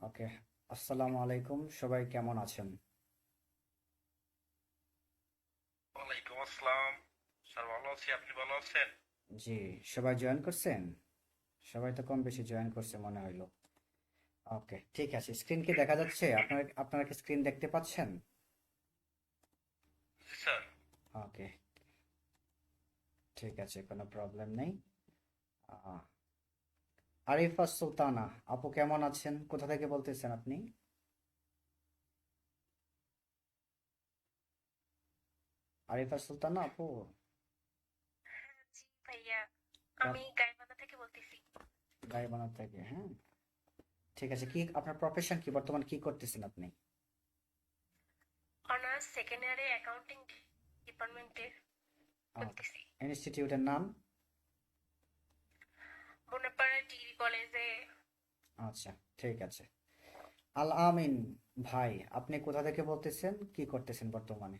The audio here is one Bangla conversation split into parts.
ওকে। আসসালামু আলাইকুম, সবাই কেমন আছেন? ওয়ালাইকুম আসসালাম। স্যার ভালো আছি, আপনি ভালো আছেন? জি, সবাই জয়েন করছেন? সবাই তো কম বেশি জয়েন করছে মনে হইলো। ওকে, ঠিক আছে। স্ক্রিন কি দেখা যাচ্ছে? আপনারা কি স্ক্রিন দেখতে পাচ্ছেন? জি স্যার। ওকে, ঠিক আছে, কোনো প্রবলেম নেই। আহ, আরিফা সুলতানা আপু কেমন আছেন? কোথা থেকে বলতেছেন আপনি? আরিফা সুলতানা আপু। জি ভাইয়া, কা- আমি গাইবান্ধা থেকে বলতেছি। গাইবান্ধা থেকে, হ্যাঁ। ঠিক আছে, কি আপনার প্রফেশন কি, বর্তমান কি করতেছেন আপনি? অনার্স সেকেন্ড ইয়ারে অ্যাকাউন্টিং ডিপার্টমেন্টে করতেছি। ইনস্টিটিউটের নাম? বনপাড়া ডিগ্রি কলেজে। আচ্ছা, ঠিক আছে। আল আমিন ভাই, আপনি কোথা থেকে বলতেছেন, কি করতেছেন বর্তমানে?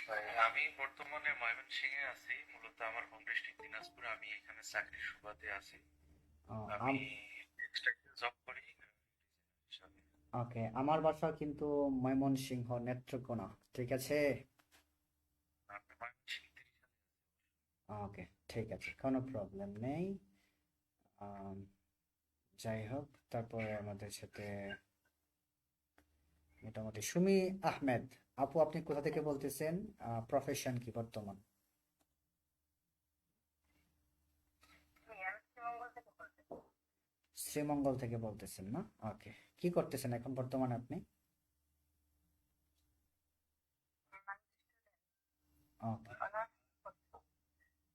ভাই, আমি বর্তমানে ময়মনসিংহে আছি। মূলত আমার হোম ডিস্ট্রিক্ট দিনাজপুর। আমি এখানে চাকরির সুবাদে আছি। আমি টেক্সটাইল জব করি হিসাবে। ওকে, আমার বাসা কিন্তু ময়মনসিংহ নেত্রকোনা, ঠিক আছে। আমি ময়মনসিংহ ওকে, ঠিক আছে, কোনো প্রবলেম নেই। আম, যাই হোক, তারপরে আমাদের সাথে মোটামুটি সুমি আহমেদ আপু, আপনি কোথা থেকে বলতেছেন? প্রফেশন কি বর্তমান? শ্রীমঙ্গল থেকে বলতেছি। শ্রীমঙ্গল থেকে বলতেছেন না? ওকে, কি করতেছেন এখন বর্তমানে আপনি? ওকে। অনার্স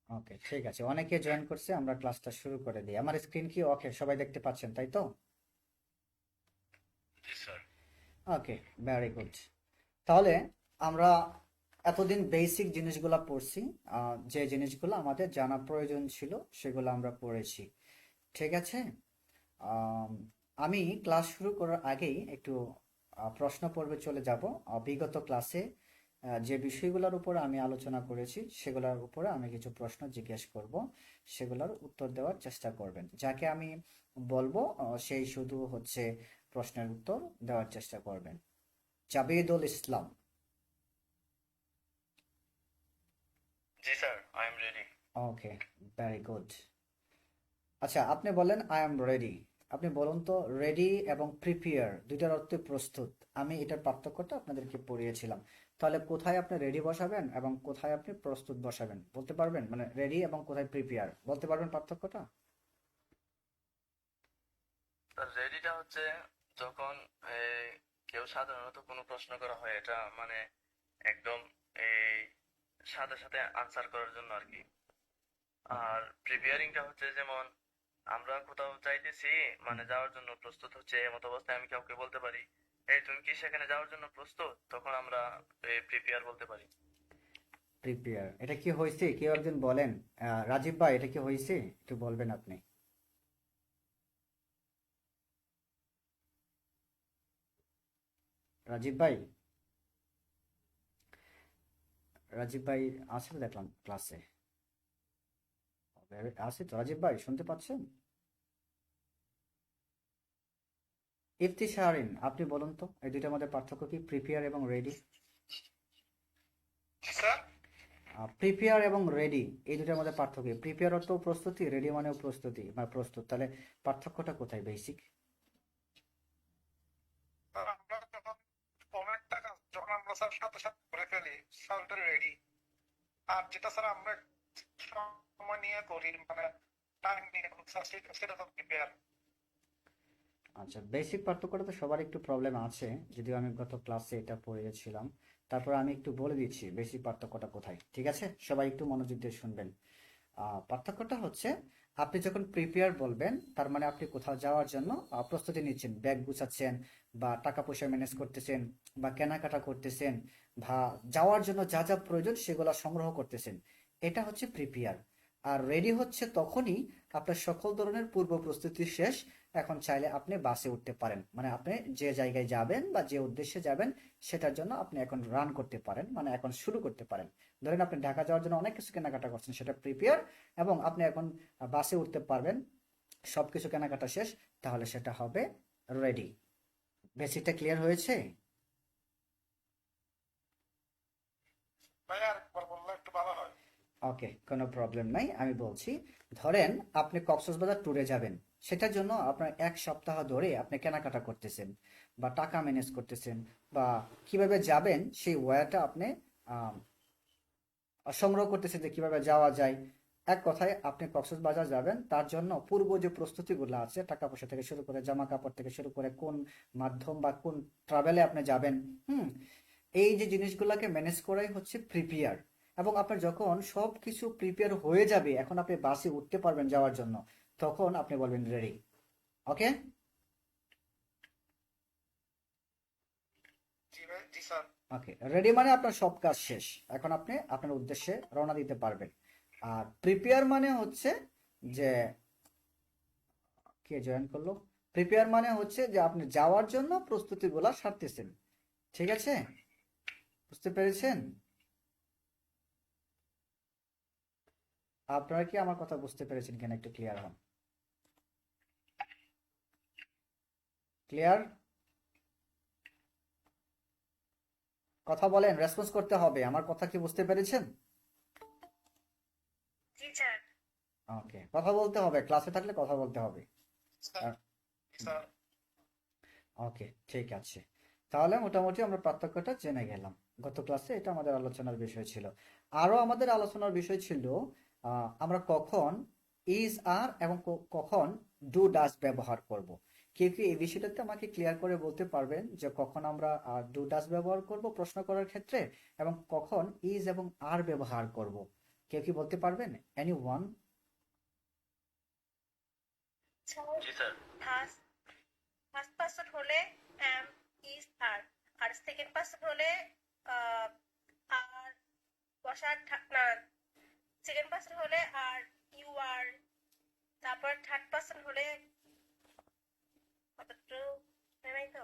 ওকে, ঠিক আছে, অনেকে জয়েন করছে, আমরা ক্লাসটা শুরু করে দিই। আমার স্ক্রিন কি ওকে, সবাই দেখতে পাচ্ছেন তাই তো? জি স্যার। ওকে, ভেরি গুড। তাহলে আমরা এতদিন বেসিক জিনিসগুলো পড়ছি, যে জিনিসগুলো আমাদের জানা প্রয়োজন ছিল সেগুলো আমরা পড়েছি, ঠিক আছে। আম, আমি ক্লাস শুরু করার আগেই একটু প্রশ্ন পর্বে চলে যাব। বিগত ক্লাসে যে বিষয়গুলোর উপরে আমি আলোচনা করেছি সেগুলোর উপরে আমি কিছু প্রশ্ন জিজ্ঞেস করব, সেগুলোর উত্তর দেওয়ার চেষ্টা করবেন। যাকে আমি বলবো সেই শুধু হচ্ছে প্রশ্নের উত্তর দেওয়ার চেষ্টা করবেন। জাবেদুল ইসলাম। জি sir, I am ready. Okay, very good. আচ্ছা, আপনি বলেন আই এম রেডি। আপনি বলুন তো, রেডি এবং প্রিপেয়ার দুইটার অর্থে প্রস্তুত। আমি এটার পার্থক্যটা আপনাদেরকে পড়িয়েছিলাম। তাহলে কোথায় আপনি রেডি বসাবেন এবং কোথায় আপনি প্রস্তুত বসাবেন বলতে পারবেন? মানে রেডি এবং কোথায় প্রিপেয়ার বলতে পারবেন পার্থক্যটা? স্যার, রেডিটা হচ্ছে যখন এই, কেউ সাধারণত কোনো প্রশ্ন করা হয়, এটা মানে একদম এই সাথে সাথে আনসার করার জন্য আর কি। ওকে। আর প্রিপেয়ারিংটা হচ্ছে যেমন আমরা কোথাও যাইতেছি, মানে যাওয়ার জন্য প্রস্তুত হচ্ছে, এমত অবস্থায় আমি কাউকে বলতে পারি, এই তুমি কি সেখানে যাওয়ার জন্য প্রস্তুত? তখন আমরা প্রিপেয়ার বলতে পারি। প্রিপেয়ার, এটা কি হয়েছে কেউ একজন বলেন? রাজীব ভাই, এটা কি হয়েছে, একটু বলবেন আপনি। রাজীব ভাই, রাজীব ভাই আছে তো দেখলাম ক্লাসে। আছে তো রাজীব ভাই, শুনতে পাচ্ছেন? ইফতিসারিন, আপনি বলুন তো এই দুইটার মধ্যে পার্থক্য কি, প্রিপেয়ার এবং রেডি? স্যার, প্রিপেয়ার এবং রেডি, এই দুটার মধ্যে পার্থক্য কি? প্রিপেয়ার অর্থ প্রস্তুতি, রেডি মানেও প্রস্তুতি বা প্রস্তুত, তাহলে পার্থক্যটা কোথায় বেসিক? আমরা যখন কোনো একটা কাজ যখন আমরা স্যার সাথে সাথে করে ফেলি, স্যার ওটা রেডি। আর যেটা স্যার আমরা সময় নিয়ে করি, মানে টাইম নিয়ে করি, স্যার সেটা সেটা তো প্রিপেয়ার। আচ্ছা, বেসিক পার্থক্যটা তো সবার একটু প্রবলেম আছে, যদিও আমি গত ক্লাসে এটা পড়িয়েছিলাম। তারপর আমি একটু বলে দিচ্ছি বেসিক পার্থক্যটা কোথায়, ঠিক আছে? সবাই একটু মনোযোগ দিয়ে শুনবেন। পার্থক্যটা হচ্ছে, আপনি যখন প্রিপেয়ার বলবেন তার মানে আপনি কোথাও যাওয়ার জন্য প্রস্তুতি নিচ্ছেন, ব্যাগ গুছাচ্ছেন বা টাকা পয়সা ম্যানেজ করতেছেন বা কেনাকাটা করতেছেন বা যাওয়ার জন্য যা যা প্রয়োজন সেগুলো সংগ্রহ করতেছেন, এটা হচ্ছে প্রিপেয়ার। আর রেডি হচ্ছে তখনই আপনার সকল ধরনের পূর্ব প্রস্তুতি শেষ, এখন চাইলে আপনি বাসে উঠতে পারেন, মানে আপনি যে জায়গায় যাবেন বা যে উদ্দেশ্যে যাবেন সেটার জন্য আপনি এখন রান করতে পারেন, মানে এখন শুরু করতে পারেন। ধরেন আপনি ঢাকা যাওয়ার জন্য অনেক কিছু কেনাকাটা করছেন, সেটা প্রিপেয়ার, এবং আপনি এখন বাসে উঠতে পারবেন, সবকিছু কেনাকাটা শেষ, তাহলে সেটা হবে রেডি। বেসিকটা ক্লিয়ার হয়েছে? ভাই আরেকবার বললে একটু ভালো হয়। ওকে, কোনো প্রবলেম নাই, আমি বলছি। ধরেন আপনি কক্সবাজার ট্যুরে যাবেন, সেটার জন্য আপনার 1 সপ্তাহ ধরে আপনি কেনাকাটা করতেছেন বা টাকা ম্যানেজ করতেছেন, বা কিভাবে যাবেন সেই ওয়েটা আপনি আহ, সংগ্রহ করতেছেন যে কিভাবে যাওয়া যায়। এক কথায় আপনি কক্সবাজার যাবেন, তার জন্য পূর্ব যে প্রস্তুতিগুলো আছে, টাকা পয়সা থেকে শুরু করে জামা কাপড় থেকে শুরু করে কোন মাধ্যম বা কোন ট্রাভেলে আপনি যাবেন, হুম, এই যে জিনিসগুলোকে ম্যানেজ করাই হচ্ছে প্রিপেয়ার। এবং আপনার যখন সব কিছু প্রিপেয়ার হয়ে যাবে, এখন আপনি বাসে উঠতে পারবেন যাওয়ার জন্য, তখন আপনি বলবেন রেডি। ওকে? জি ভাই, জি স্যার। ওকে, রেডি মানে আপনার সব কাজ শেষ, এখন আপনি আপনার উদ্দেশ্যে রওনা দিতে পারবেন। আর প্রিপেয়ার মানে হচ্ছে যে, কে জয়েন করলো, প্রিপেয়ার মানে হচ্ছে যে আপনি যাওয়ার জন্য প্রস্তুতিগুলা সারতেছেন। ঠিক আছে? বুঝতে পেরেছেন? আপনারা কি আমার কথা বুঝতে পেরেছেন কিনা একটু ক্লিয়ার হন। ক্লিয়ার? কথা বলেন, রেসপন্স করতে হবে, আমার কথা কি বুঝতে পেরেছেন? জি স্যার। ওকে, কথা বলতে হবে, ক্লাসে থাকলে কথা বলতে হবে। স্যার, আর জি স্যার। ওকে, ঠিক আছে। তাহলে মোটামুটি আমরা পার্থক্যটা জেনে গেলাম। গত ক্লাসে এটা আমাদের আলোচনার বিষয় ছিল। আরো আমাদের আলোচনার বিষয় ছিল আমরা কখন ইজ আর এবং কখন ডু ডাজ ব্যবহার করব। কেউ কি এই বিষয়টাতে আমাকে ক্লিয়ার করে বলতে পারবেন যে কখন আমরা ডু ডাজ ব্যবহার করব প্রশ্ন করার ক্ষেত্রে, এবং কখন ইজ এবং আর ব্যবহার করব? কেউ কি বলতে পারবেন? Anyone? জি স্যার। ফার্স্ট ফার্স্ট পারসন হলে এম, ইজ, আর। আর সেকেন্ড পারসন হলে আহ, আর বসার না, সেকেন্ড পারসন হলে আর, ইউ আর। তারপর থার্ড পারসন হলে কতটুকু মনে নাই তো।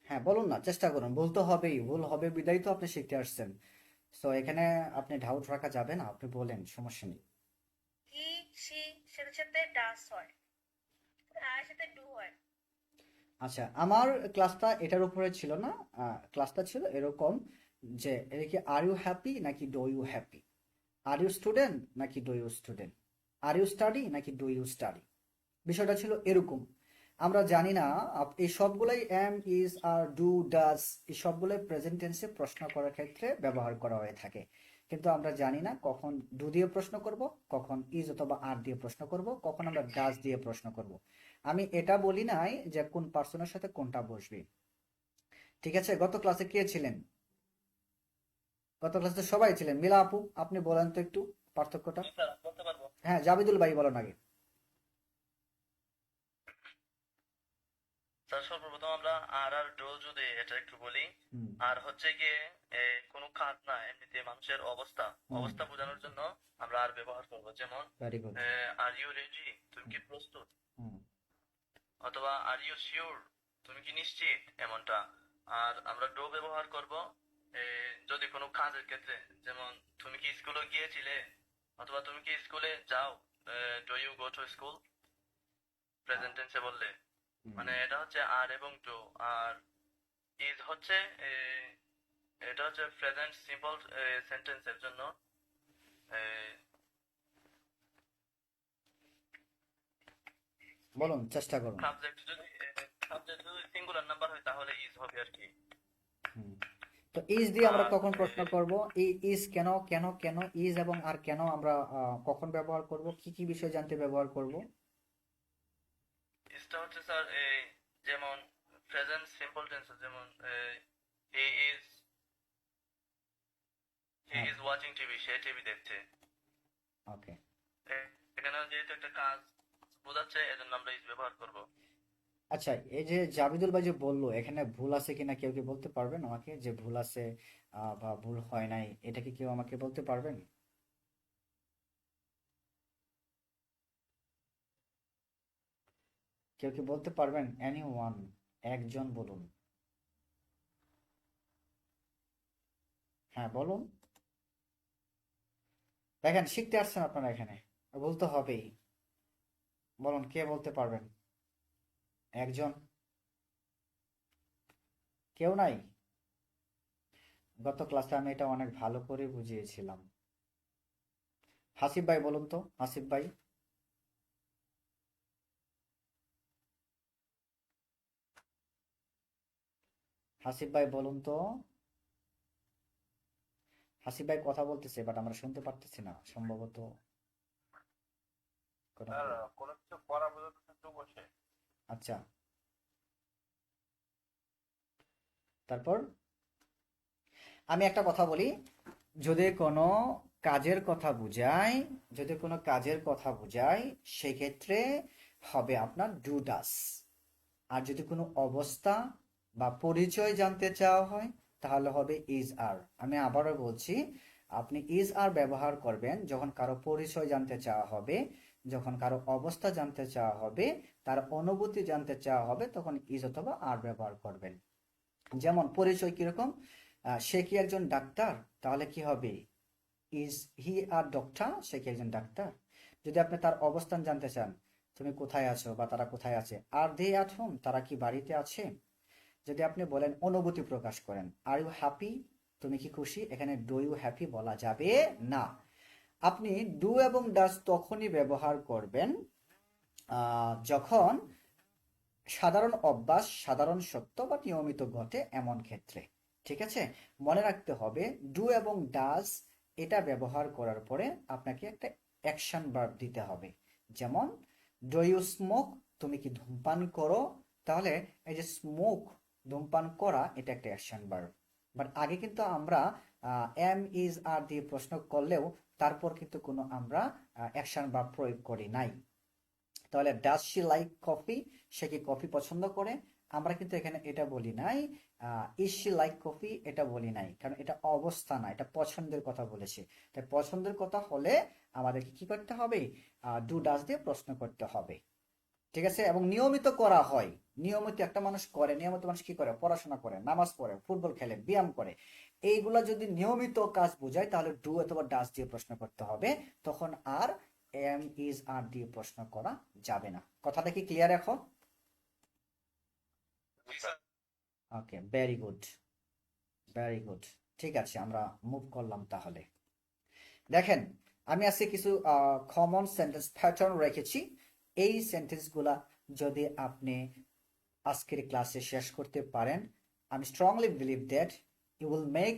হ্যাঁ, বলুন না, চেষ্টা করুন, বলতে হবেই, ভুল হবে বিদায় তো আপনি শিখতে আসছেন। তো এখানে আপনি ডাউট রাখা যাবে না, আপনি বলেন, সমস্যা নেই। হি, সি, সেটার সাথে ডাস হয়, আর সাথে ডু হয়। আচ্ছা, আমার ক্লাসটা এটার উপরে ছিল না। ক্লাসটা ছিল এরকম যে, এটা কি আর ইউ হ্যাপি নাকি do you happy, are you student নাকি do you student, are you study নাকি ডু ইউ স্টাডি। বিষয়টা ছিল এরকম। আমরা জানি না এই সবগুলাই am, is, are, do, does, এই সবগুলাই প্রেজেন্ট টেন্সে প্রশ্ন করার ক্ষেত্রে ব্যবহার করা হয়ে থাকে। কিন্তু আমরা জানি না কখন ডু দিয়ে প্রশ্ন করব, কখন ইজ অথবা আর দিয়ে প্রশ্ন করব, কখন আমরা ডাজ দিয়ে প্রশ্ন করব। আমি এটা বলি নাই যে কোন পার্সনের সাথে কোনটা বসবে। ঠিক আছে? গত ক্লাসে কে ছিলেন? গত ক্লাসে তো সবাই ছিলেন। মিলা আপু, আপনি বলেন তো একটু পার্থক্যটা। জি স্যার, বলতে পারবো। হ্যাঁ, জাবিদুল ভাই বলেন আগে। স্যার সর্বপ্রথম আমরা আর আর ডো যদি এটা একটু বলি। হুম। আর হচ্ছে গিয়ে কোনো কাজ না, এমনিতে মানুষের অবস্থা হুম। অবস্থা বোঝানোর জন্য আমরা আর ব্যবহার করবো। যেমন very good. Are you ready, তুমি কি প্রস্তুত? হুম। অথবা আর ইউ শিওর, তুমি কি নিশ্চিত, এমনটা। আর আমরা ডো ব্যবহার করব যদি কোনো কাজের ক্ষেত্রে, যেমন তুমি কি স্কুলে গিয়েছিলে, অথবা তুমি কি স্কুলে যাও, do you go to school, present টেন্সে বললে। হুম। মানে এটা হচ্ছে আর এবং ডু। আর ইজ হচ্ছে এটা হচ্ছে প্রেজেন্ট সিম্পল সেন্টেন্সের জন্য। বলুন, চেষ্টা করুন। সাবজেক্ট যদি সিঙ্গুলার নাম্বার হয় তাহলে ইজ হবে আর কি। হুম। তো ইজ দিয়ে আমরা আর কখন প্রশ্ন করব? এই ইজ কেন কেন কেন, ইজ এবং আর কেন আমরা কখন ব্যবহার করব, কি কি বিষয় জানতে ব্যবহার করব? ইজটা হচ্ছে স্যার যেমন প্রেজেন্ট সিম্পল টেন্স, যেমন হি ইজ হি হ্যাঁ। Is watching TV, say TV দেখছে। ওকে। এখানে যেহেতু একটা কাজ বোঝাচ্ছে, এজন্য আমরা ইজ ব্যবহার করব। আচ্ছা, এই যে জাবিদুল ভাই যে বললো, এখানে ভুল আছে কিনা কেউ কি বলতে পারবেন আমাকে, যে ভুল আছে বা ভুল হয় নাই, এটা কি কেউ আমাকে বলতে পারবেন? কেউ কি বলতে পারবেন? এনি ওয়ান, একজন বলুন। হ্যাঁ, বলুন। দেখেন, শিখতে আসছেন আপনারা এখানে, বলতে হবেই। বলুন, কে বলতে পারবেন? একজন। কেউ নাই? গত ক্লাসে আমি এটা অনেক ভালো করে বুঝিয়েছিলাম। হাসিব ভাই বলুন তো, হাসিব ভাই। হাসিব ভাই বলুন তো। হাসিব ভাই কথা বলতেছে বাট আমরা শুনতে পারতেছি না সম্ভবত কোনো স্যার কোনো কিছু করা পর্যন্ত কিন্তু বসে। আচ্ছা, তারপর আমি একটা কথা বলি, যদি কোনো কাজের কথা বুঝাই, যদি কোনো কাজের কথা বুঝাই, সেক্ষেত্রে হবে আপনার ডু ডাস। আর যদি কোনো অবস্থা বা পরিচয় জানতে চাওয়া হয় তাহলে হবে ইজ আর। আমি আবারও বলছি, আপনি ইজ আর ব্যবহার করবেন যখন কারো পরিচয় জানতে চাওয়া হবে, যখন কারো অবস্থা জানতে চাওয়া হবে, তার অনুভূতি জানতে চাওয়া হবে, তখন ইজ অথবা আর ব্যবহার করবেন। যেমন পরিচয় কিরকম, সে কি একজন ডাক্তার, তাহলে কি হবে ইজ হি আর ডক্টর, সে কি একজন ডাক্তার। যদি আপনি তার অবস্থান জানতে চান, তুমি কোথায় আছো বা তারা কোথায় আছে, আর দে অ্যাট হোম, তারা কি বাড়িতে আছে। যদি আপনি বলেন অনুভূতি প্রকাশ করেন, আর ইউ হ্যাপি, তুমি কি খুশি, এখানে ডু ইউ হ্যাপি বলা যাবে না। আপনি ডু এবং ডাস তখনই ব্যবহার করবেন যখন সাধারণ অভ্যাস, সাধারণ সত্য বা নিয়মিত ঘটে এমন ক্ষেত্রে। ঠিক আছে, মনে রাখতে হবে ডু এবং ডাজ এটা ব্যবহার করার পরে আপনাকে একটা অ্যাকশন ভার্ব দিতে হবে। যেমন ডু ইউ স্মোক, তুমি কি ধূমপান করো, তাহলে এই যে স্মোক, ধূমপান করা, এটা একটা অ্যাকশন ভার্ব। বাট আগে কিন্তু আমরা এম ইজ আর দিয়ে প্রশ্ন করলেও তারপর কিন্তু কোনো আমরা অ্যাকশন ভার্ব প্রয়োগ করি নাই। তাহলে ডাজ শি লাইক কফি, সে কি কফি পছন্দ করে, আমরা কিন্তু এখানে এটা বলি নাই। ইজ শি লাইক কফি এটা বলি নাই, কারণ এটা অবস্থা না, এটা পছন্দের কথা বলেছে। তাই পছন্দের কথা হলে আমাদেরকে কি করতে হবে, ডু ডাজ দিয়ে প্রশ্ন করতে হবে। ঠিক আছে, এবং নিয়মিত করা হয়, নিয়মিত একটা মানুষ করে, নিয়মিত মানুষ কি করে, পড়াশোনা করে, নামাজ পড়ে, ফুটবল খেলে, ব্যায়াম করে, এইগুলা যদি নিয়মিত কাজ বোঝায় তাহলে ডু অথবা ডাজ দিয়ে প্রশ্ন করতে হবে, তখন আর এম ইজ আর দিয়ে প্রশ্ন করা যাবে না। কথাটা কি ক্লিয়ার এখন? জি স্যার। ওকে, ভেরি গুড, ভেরি গুড। ঠিক আছে, আমরা মুভ করলাম তাহলে। দেখেন, আমি আজকে কিছু কমন সেন্টেন্স প্যাটার্ন রেখেছি। এই সেন্টেন্সগুলা যদি আপনি আজকের ক্লাসে শেষ করতে পারেন, আমি strongly believe that you will make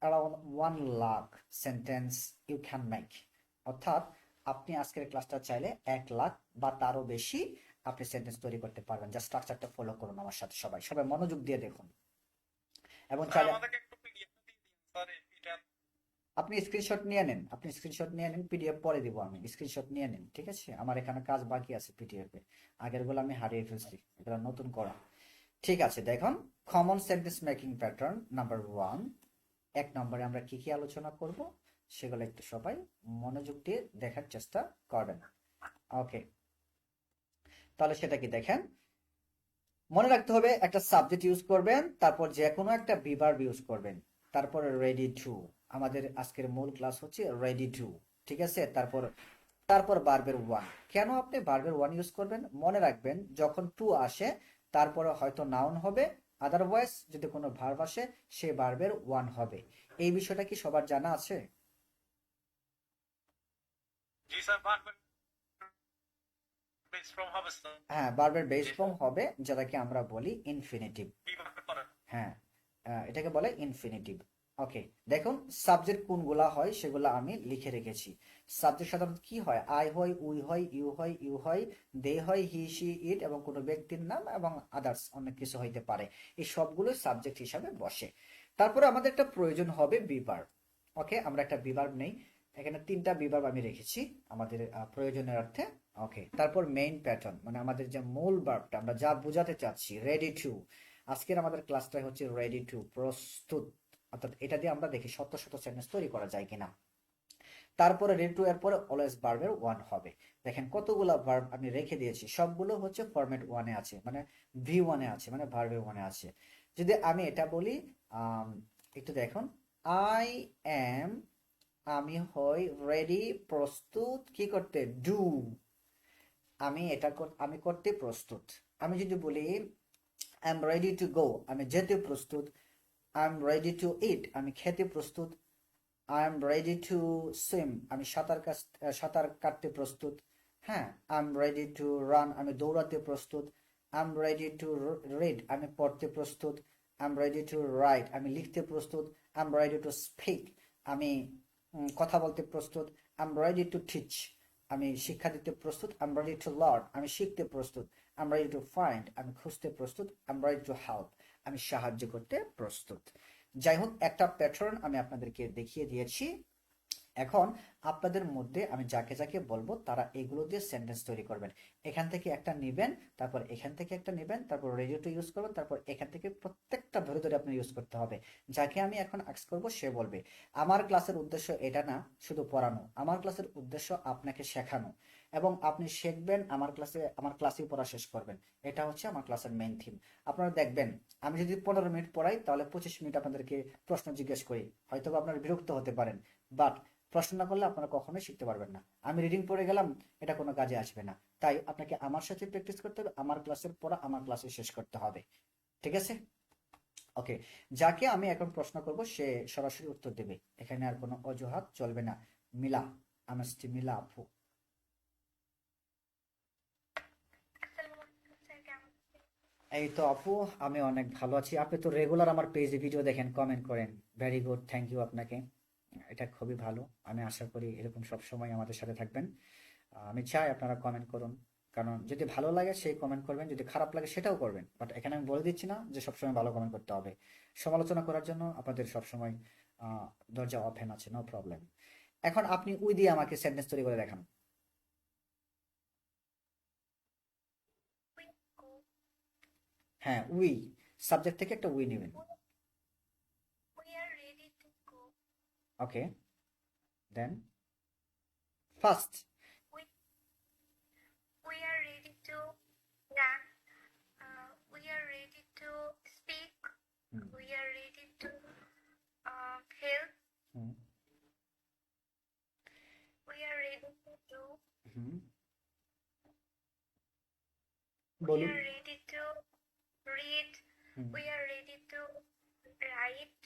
around 1 lakh sentence you can make. অর্থাৎ আপনি আজকের ক্লাসটা চাইলে 1 লাখ বা তারও বেশি আপনি সেন্টেন্স তৈরি করতে পারবেন। যা স্ট্রাকচারটা ফলো করুন আমার সাথে, সবাই সবাই মনোযোগ দিয়ে দেখুন। এবং স্যার চাইলে আমাদেরকে একটু পিডিএফ দিয়ে দিন স্যার, এটা। আপনি স্ক্রিনশট নিয়ে নেন, আপনি স্ক্রিনশট নিয়ে নিন, পিডিএফ পরে দিব আমি, স্ক্রিনশট নিয়ে নিন। ঠিক আছে, আমার এখানে কাজ বাকি আছে পিডিএফ এ, আগের গুলো আমি হারিয়ে ফেলছি, এগুলো নতুন করা। ঠিক আছে, দেখুন common sentence making pattern number 1। 1 নম্বরে আমরা কি কি আলোচনা করব সেগুলো একটু সবাই মনোযোগ দিয়ে দেখার চেষ্টা করবেন। ওকে, তাহলে সেটা কি দেখেন, মনে রাখতে হবে একটা সাবজেক্ট ইউজ করবেন, তারপর যে কোনো একটা বিভার্ব ইউজ করবেন, তারপর রেডি টু। আমাদের আজকের মূল ক্লাস হচ্ছে রেডি টু। ঠিক আছে, তারপর তারপর ভার্বের ওয়ান। কেন আপনি ভার্বের ওয়ান ইউজ করবেন, মনে রাখবেন যখন টু আসে তারপরে হয়তো নাউন হবে, আদারওয়াইজ যদি কোনো ভার্ব আসে সে ভার্বের ওয়ান হবে। এই বিষয়টা কি সবার জানা আছে? জি স্যার, ভার্বের বেস ফর্ম হবে স্যার, হ্যাঁ, ভার্বের বেস ফর্ম হবে, যেটাকে আমরা বলি ইনফিনিটিভ। বিভাগের পরে। হ্যাঁ, এটাকে বলে ইনফিনিটিভ। ওকে, দেখুন সাবজেক্ট কোনগুলা হয় সেগুলো আমি লিখে রেখেছি। সাবজেক্ট সাধারণত কি হয়, আই হয়, উই হয়, ইউ হয়, ইউ হয়, দে হয়, হি সি ইট, এবং কোনো ব্যক্তির নাম এবং আদার্স অনেক কিছু হইতে পারে। এই সবগুলো সাবজেক্ট হিসাবে বসে। তারপরে আমাদের একটা প্রয়োজন হবে বিভার্ব। ওকে, আমরা একটা বিভার্ব নেই, এখানে 3টা বিভার্ব আমি রেখেছি আমাদের প্রয়োজনের অর্থে। ওকে, তারপর মেইন প্যাটার্ন, মানে আমাদের যে মূল ভার্বটা আমরা যা বোঝাতে চাচ্ছি, রেডি টু। আজকের আমাদের ক্লাসটা হচ্ছে রেডি টু, প্রস্তুত। অর্থাৎ এটা দিয়ে আমরা দেখি শত শত সেন্টেন্স তৈরি করা যায় কিনা। তারপরে রেডি টু এর পরে অলওয়েজ ভার্বের ওয়ান হবে। দেখেন কতগুলা ভার্ব আমি রেখে দিয়েছি, সবগুলো হচ্ছে ফরম্যাট ওয়ানে আছে, মানে ভি ওয়ানে আছে, মানে ভার্বের ওয়ানে আছে। যদি আমি এটা বলি, একটু দেখুন, আই এম, আমি হই, রেডি প্রস্তুত, কি করতে, ডু, আমি এটা আমি করতে প্রস্তুত। আমি যদি বলি আই এম রেডি টু গো, আমি যেতে প্রস্তুত। আই এম রেডি টু ইট, আমি খেতে প্রস্তুত। I am ready to swim, আমি সাঁতার কাটতে প্রস্তুত। হ্যাঁ, I am ready to run, আমি দৌড়াতে প্রস্তুত। I am ready to read, আমি পড়তে প্রস্তুত। I am ready to right, আমি লিখতে প্রস্তুত। I am ready to speak, আমি কথা বলতে প্রস্তুত। I am ready to teach, আমি শিক্ষা দিতে প্রস্তুত। I am ready to learn, আমি শিখতে প্রস্তুত। I am ready to find, আমি খুঁজতে প্রস্তুত। I am ready to help, আমি সাহায্য করতে প্রস্তুত। যাই হোক, একটা প্যাটার্ন আমি আপনাদেরকে দেখিয়ে দিয়েছি। এখন আপনাদের মধ্যে আমি যাকে যাকে বলবো তারা এগুলো দিয়ে সেন্টেন্স তৈরি করবেন। এখান থেকে একটা নেবেন, তারপর এখান থেকে একটা নেবেন, তারপর রেডিও টু ইউজ করবেন, তারপর এখান থেকে প্রত্যেকটা ধরে ধরে আপনি ইউজ করতে হবে। যাকে আমি এখন আস্ক করবো সে বলবে। আমার ক্লাসের উদ্দেশ্য এটা না শুধু পড়ানো, আমার ক্লাসের উদ্দেশ্য আপনাকে শেখানো, এবং আপনি শিখবেন আমার ক্লাসেই পড়া শেষ করবেন। এটা হচ্ছে আমার ক্লাসের মেইন থিম। আপনারা দেখবেন আমি যদি 15 মিনিট পড়াই তাহলে 25 মিনিট আপনাদেরকে প্রশ্ন জিজ্ঞেস করি, হয়তো আপনারা বিরক্ত হতে পারেন, বাট প্রশ্ন না করলে আপনারা কখনোই শিখতে পারবেন না। আমি রিডিং পড়ে গেলাম, এটা কোনো কাজে আসবে না। তাই আপনাকে আমার সাথে প্র্যাকটিস করতে হবে, আমার ক্লাসের পড়া আমার ক্লাসে শেষ করতে হবে। ঠিক আছে? ওকে, যাকে আমি এখন প্রশ্ন করব সে সরাসরি উত্তর দেবে, এখানে আর কোনো অজুহাত চলবে না। মিলা, আনাস্তি মিলা আপু। আসসালামু আলাইকুম স্যার, কেমন আছেন? এই তো আপু, আমি অনেক ভালো আছি। আপনি তো রেগুলার আমার পেজে ভিডিও দেখেন, কমেন্ট করেন। ভেরি গুড, থ্যাংক ইউ আপনাকে। এটা খুবই ভালো। আমি আশা করি এরকম সব সময় আমাদের সাথে থাকবেন। আমি চাই আপনারা কমেন্ট করুন, কারণ যদি ভালো লাগে সেই কমেন্ট করবেন, যদি খারাপ লাগে সেটাও করবেন। বাট এখানে আমি বলে দিচ্ছি না যে সবসময় ভালো কমেন্ট করতে হবে। সমালোচনা করার জন্য আপনাদের সবসময় দরজা ওপেন আছে, নো প্রবলেম। এখন আপনি উই দিয়ে আমাকে সেন্টেন্স তৈরি করে দেখান। উই গো, হ্যাঁ, উই, সাবজেক্ট থেকে একটা উই নেবেন। We are ready to go, okay, then first. We we are ready to run, we are ready to speak, we are ready to help, we are ready to do, we বলুন। are ready to read, we are ready to write.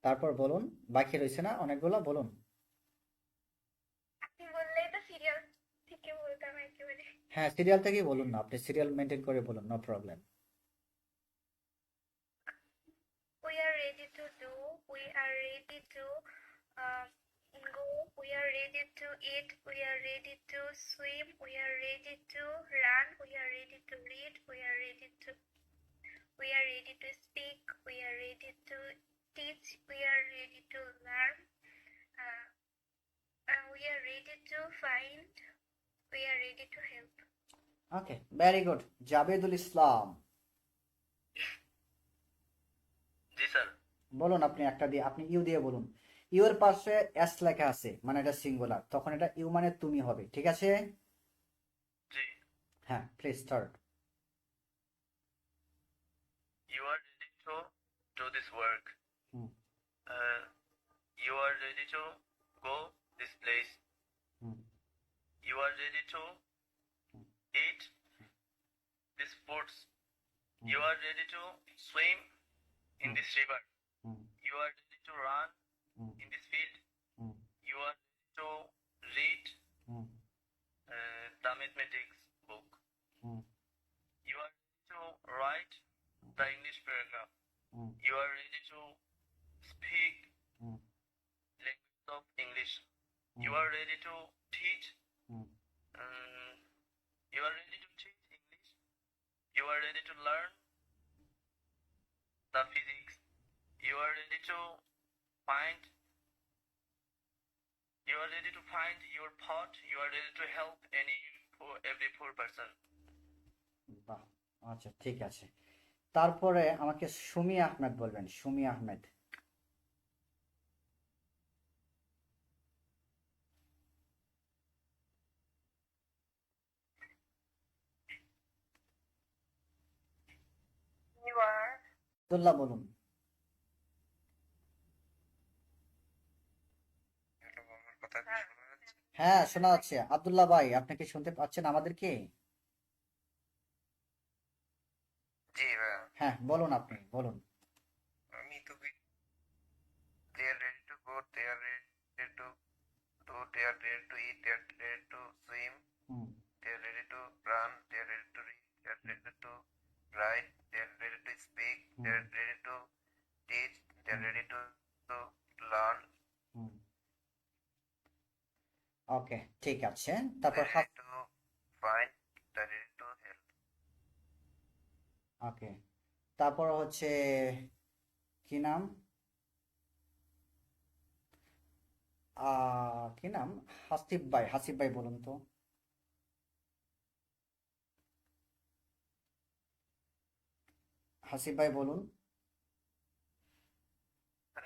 তারপর বলুন, বাকি রয়েছে না অনেকগুলো, বলুন। আপনি বললেই তো সিরিয়াল থেকে বলতাম একেবারে। হ্যাঁ, সিরিয়াল থেকেই বলুন না, আপনি সিরিয়াল মেনটেন করে বলুন, no problem. We are ready to do, we are ready to go, we are ready to eat, we are ready to swim, we are ready to run, we are ready to read, we are ready to speak, we are ready to teach, we are ready to learn, we are ready to find, we are ready to help. Okay, very good. Jabedul Islam, জি স্যার। বলুন। আপনি একটা দিয়ে, আপনি ইউ দিয়ে বলুন। ইউ এর পাশে এস লেখা আছে, মানে এটা সিঙ্গুলার, তখন এটা ইউ মানে তুমি হবে, ঠিক আছে? জি। হ্যাঁ, please start. You are ready to do this work. Hmm. You are ready to go this place. You are ready to eat these foods. You are ready to swim in this river. You are ready to run in this field. You are ready to read the mathematics book. You are ready to write the English paragraph. You are ready to speak language of English. You are ready to teach. You are ready to teach English. You are ready to learn the physics. You are ready to find. You are ready to find your part. You are ready to help every poor person. বাহ, আচ্ছা ঠিক আছে। তারপরে আমাকে সুমি আহমেদ বলবেন, সুমি আহমেদ। You are আব্দুল্লাহ বলুন। হ্যালো, আমার কথা কি শোনা যাচ্ছে? হ্যাঁ, শোনা যাচ্ছে। আব্দুল্লাহ ভাই, আপনি কি শুনতে পাচ্ছেন আমাদেরকে? হ্যাঁ বলুন, আপনি বলুন। আমি তো they are ready to go, they are ready to do, they are ready to eat, they are ready to swim, hmm they are ready to run, they are ready to read, they are ready to write, they are ready to speak, they hmm are ready to teach, they are hmm ready to learn, হুম ওকে, ঠিক আছে। they তারপর are ready to find, they are ready to help. ওকে, তারপর হচ্ছে কি নাম, কি নাম, হাসিব ভাই, হাসিব ভাই বলুন তো। হাসিব ভাই বলুন।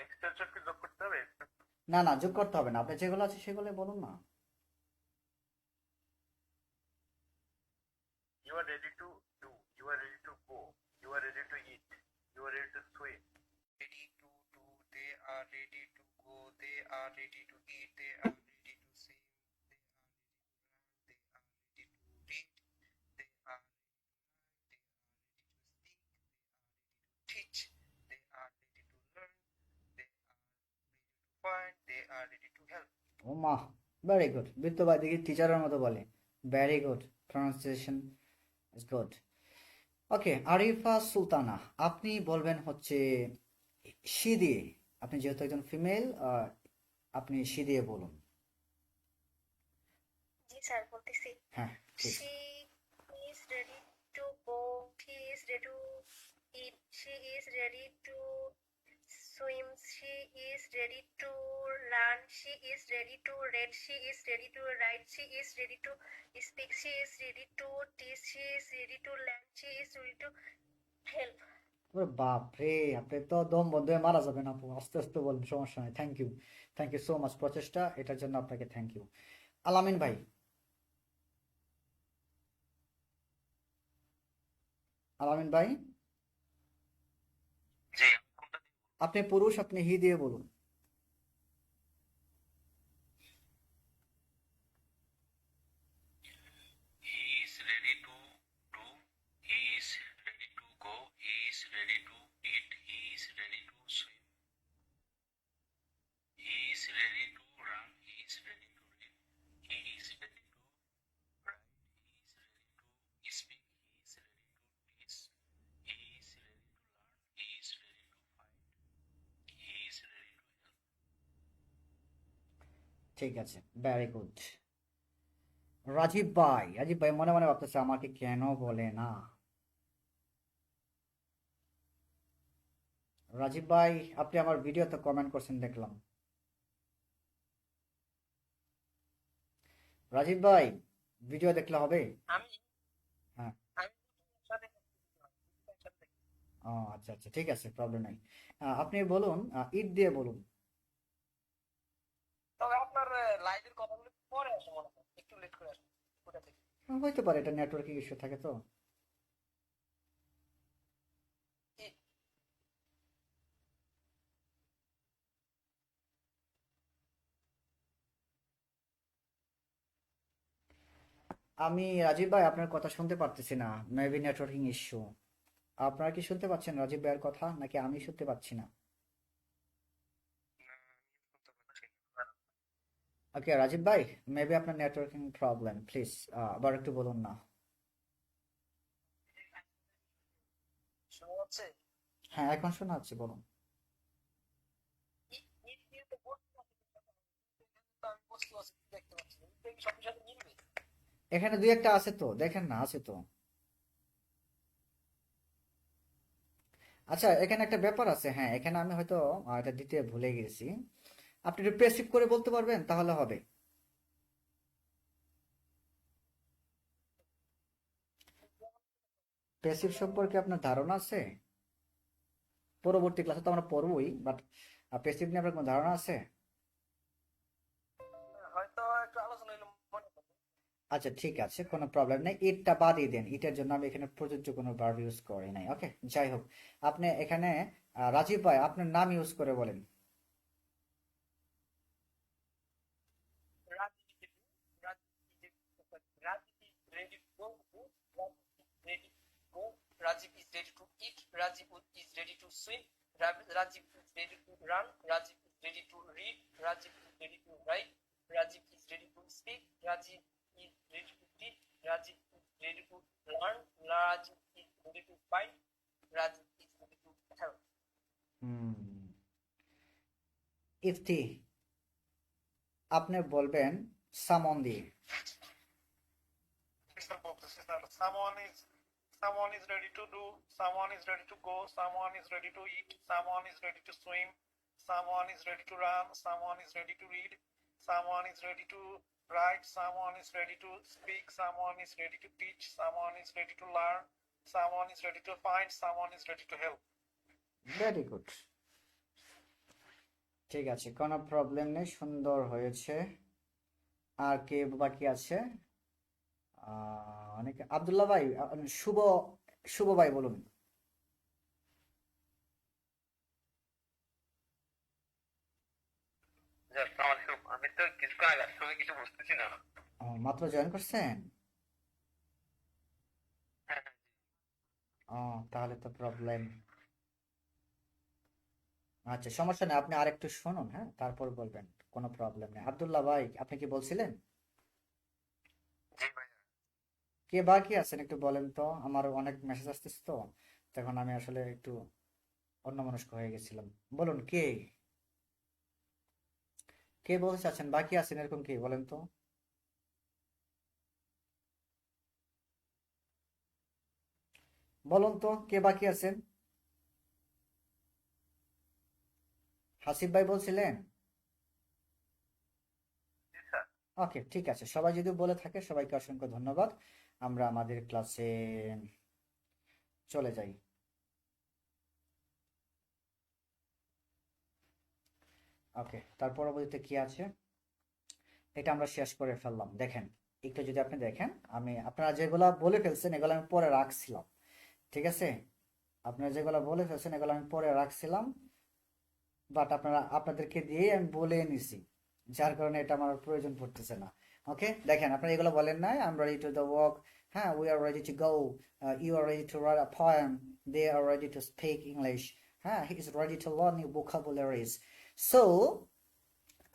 এক্সটেনশন কি যোগ করতে হবে? না না, যোগ করতে হবে না, আপনি যেগুলো আছে সেগুলো বলুন না। You are ready to do, you are ready to go, you are ready to eat, you are ready to swim. Ready to do, they are ready to go, they are ready to eat, they are ready to swim, they are ready to read, they are ready to speak, teach, they are ready to learn, they are ready to find, they are ready to help. ও মা, ভেরি গুড, বিদ্যু ভাই দেখি টিচারের মতো বলে। Very good, pronunciation is good. Okay, Arifa Sultana, আপনি বলবেন হচ্ছে শি দিয়ে। আপনি যেহেতু একজন ফিমেল, আপনি শি দিয়ে বলুন। জি স্যার, বলতেছি। হ্যাঁ please. She is ready to go. She is ready to eat. She is ready to swim. She is ready to run. She is ready to read. She is ready to write. She is ready to speak. She is ready to teach. She is ready to learn. She is ready to help. ওরে বাপ রে, আপনি তো দম বন্ধ হয়ে মারা যাবেন আপু, আস্তে আস্তে বলুন, সমস্যা নেই। থ্যাংক ইউ সো মাচ, প্রচেষ্টা এটার জন্য আপনাকে থ্যাংক ইউ। আলামিন ভাই, আলামিন ভাই, জি, আপনি পুরুষ, আপনি হি দিয়ে বলুন। He is ready to do, he is ready to go, he is ready to eat, he is ready to swim, he is ready to run, he is ready to read, he is ready to write, he is ready to speak, he is ready to teach, he is ready to learn, he is ready to find, he is ready to help. ঠিক আছে, ভেরি গুড। রাজীব ভাই মনে মনে ভাবতেছে আমাকে কেন বলে না। রাজীব ভাই, আপনি আমার ভিডিওতে কমেন্ট করছেন দেখলাম। রাজীব ভাই, ভিডিও দেখলে হবে? আমি হ্যাঁ। আমি সাথে ও আচ্ছা আচ্ছা, ঠিক আছে, প্রবলেম নাই। আপনি বলুন, ইট দিয়ে বলুন। তবে আপনার লাইভের কথাগুলো পরে আসে মনে হয়, একটু লেট করে আসে ওটা থেকে। হইতে পারে, এটা নেটওয়ার্কিং ইস্যু থাকে তো। আমি রাজীব ভাই আপনার কথা শুনতে পারতেছি না, মেবি নেটওয়ার্কিং ইস্যু। আপনারা কি শুনতে পাচ্ছেন রাজীব ভাইয়ের কথা, নাকি আমি শুনতে পাচ্ছি না? ওকে রাজীব ভাই, মেবি আপনার নেটওয়ার্কিং প্রবলেম, প্লিজ আবার একটু বলুন না। শোনা যাচ্ছে? হ্যাঁ এখন শোনা যাচ্ছে, বলুন। ইট দিয়ে তো বলতে পারছি না, তো আমি বুঝতে পারছি, দেখতে পাচ্ছি না। ইট কি সবকিছুর সাথে মিলবে? এখানে দুই একটা আছে তো, দেখেন না, আছে তো। আচ্ছা, এখানে একটা ব্যাপার আছে, হ্যাঁ এখানে আমি হয়তো এটা দিতে ভুলে গেছি। আপনি একটু প্রেসিভ করে বলতে পারবেন, তাহলে হবে। প্যাসিভ সম্পর্কে আপনার ধারণা আছে? পরবর্তী ক্লাসে তো আমরা পড়বই, বাট প্যাসিভ নিয়ে আপনার কোনো ধারণা আছে? হয়তো একটু আলোচনা হইলে মনে হবে। আচ্ছা ঠিক আছে, কোনো প্রবলেম নেই, ইটটা বাদই দেন, ইটের জন্য আমি এখানে প্রযোজ্য কোনো ভার্ব ইউজ করি নাই। ওকে, যাই হোক, আপনি এখানে রাজীব ভাই আপনার নাম ইউজ করে বলেন। রাজনীতি রাজনীতি রাজনীতি রেডি গো, রাজনীতি ready go, Rajiv is ready to eat. Rajiv is ready to swim. Rajiv is ready to run. Rajiv is ready to read. Rajiv is ready to write. Rajiv is ready to speak. Rajiv is ready to teach. Rajiv is ready to learn. Rajiv is ready to fight. Rajiv is ready to help. Ifti, আপনি বলবেন সামন দিয়ে। স্যার বলতেছি sir, someone is ready to do, someone is ready to go, someone is ready to eat, someone is ready to swim, someone is ready to run, someone is ready to read, someone is ready to write, someone is ready to speak, someone is ready to teach, someone is ready to learn, someone is ready to find, someone is ready to help. Very good, ঠিক আছে, কোনো প্রবলেম নেই, সুন্দর হয়েছে। আর কে বাকি আছে? অনেকে, আব্দুল্লাহ ভাই, শুভ শুভ ভাই বলুন। আমি তো কিছুক্ষণ আগে আসলে কিছু বুঝতেছি না। মাত্র জয়েন করছেন? হ্যাঁ, তাহলে তো প্রবলেম। আচ্ছা, সমস্যা নেই, আপনি আরেকটু শুনুন, হ্যাঁ, তারপর বলবেন, কোনো প্রবলেম নেই। আব্দুল্লাহ ভাই, আপনি কি বলছিলেন? জি ভাইয়া। কে বাকি আছেন একটু বলেন তো, আমার অনেক মেসেজ আসতেছে তো, তখন আমি আসলে একটু অন্যমনস্ক হয়ে গেছিলাম। বলুন, কে কে বলতে চাচ্ছেন বাকি আছেন, এরকম কে বলেন তো? বলুন তো, কে বাকি আছেন? হাসিব ভাই বলছিলেন? জি স্যার। ওকে, ঠিক আছে, সবাই যদি বলে থাকে সবাইকে অসংখ্য ধন্যবাদ। আমরা আমাদের ক্লাসে চলে যাই। ওকে, তার পরবর্তীতে কি আছে এটা আমরা শেষ করে ফেললাম। দেখেন, একটু যদি আপনি দেখেন, আমি আপনারা যেগুলা বলে ফেলছেন এগুলো আমি পরে রাখছিলাম, ঠিক আছে? আপনারা যেগুলো বলে ফেলছেন এগুলো আমি পরে রাখছিলাম, বাট আপনাদেরকে দিয়ে আমি বলে নিছি, যার কারণে এটা আমার প্রয়োজন পড়তেছে না। ওকে, দেখেন, আপনারা এগুলো বলেন নাই, I am ready to the work, হ্যাঁ, we are ready to go, you are ready to write a poem, they are ready to speak English, হ্যাঁ, he is ready to learn new vocabularies. So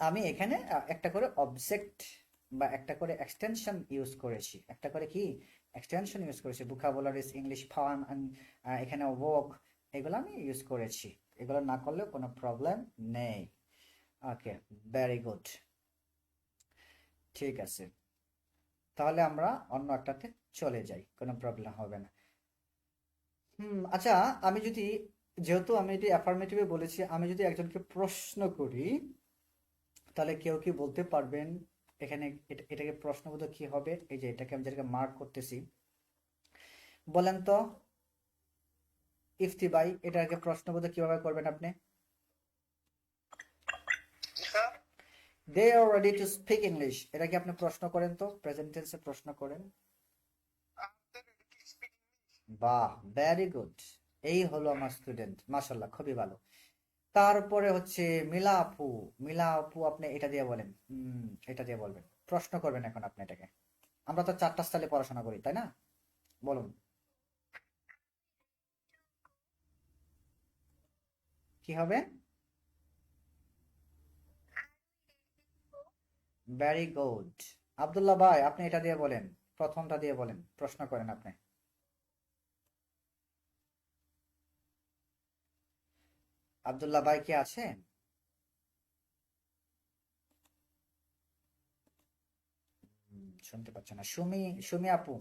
আমি এখানে একটা করে অবজেক্ট বা একটা করে এক্সটেনশন ইউজ করেছি, একটা করে কি এক্সটেনশন ইউজ করেছি, ভোকাবুলারিজ, ইংলিশ পোয়েম, এখানে ওয়ার্ক, এগুলো আমি ইউজ করেছি। এগুলো না করলেও কোনো প্রবলেম নেই। ওকে, ভেরি গুড, ঠিক আছে, তাহলে আমরা অন্য একটাতে চলে যাই, কোনো প্রবলেম হবে না। আচ্ছা, আমি যদি, যেহেতু আমি এটি অ্যাফার্মেটিভে বলেছি, আমি যদি একজনকে প্রশ্ন করি, তাহলে কেউ কি বলতে পারবেন এখানে এটাকে প্রশ্নবোধক কি হবে? এই যে এটাকে আমি যেটাকে মার্ক করতেছি, বলেন তো ইফতি ভাই, এটাকে প্রশ্নবোধক কিভাবে করবেন আপনি? জি sir. They are ready to speak English, এটা কি আপনি প্রশ্ন করেন তো, প্রেজেন্ট টেন্সে প্রশ্ন করেন। বাহ, ভেরি গুড, এই হলো আমার স্টুডেন্ট, মাশাআল্লাহ, খুবই ভালো। তারপরে হচ্ছে মিলা আপু, মিলা আপু, আপনি এটা দিয়ে বলেন, এটা দিয়ে বলবেন, প্রশ্ন করবেন এখন আপনি এটাকে। আমরা তো 4টা স্টাইলে পড়াশোনা করি, তাই না? বলুন, কি হবে? ভেরি গুড, আব্দুল্লাহ ভাই, আপনি এটা দিয়ে বলেন, প্রথমটা দিয়ে বলেন, প্রশ্ন করেন আপনি। আব্দুল্লাহ ভাই কি আছেন? শুনতে পাচ্ছেন না। সুমি আপু,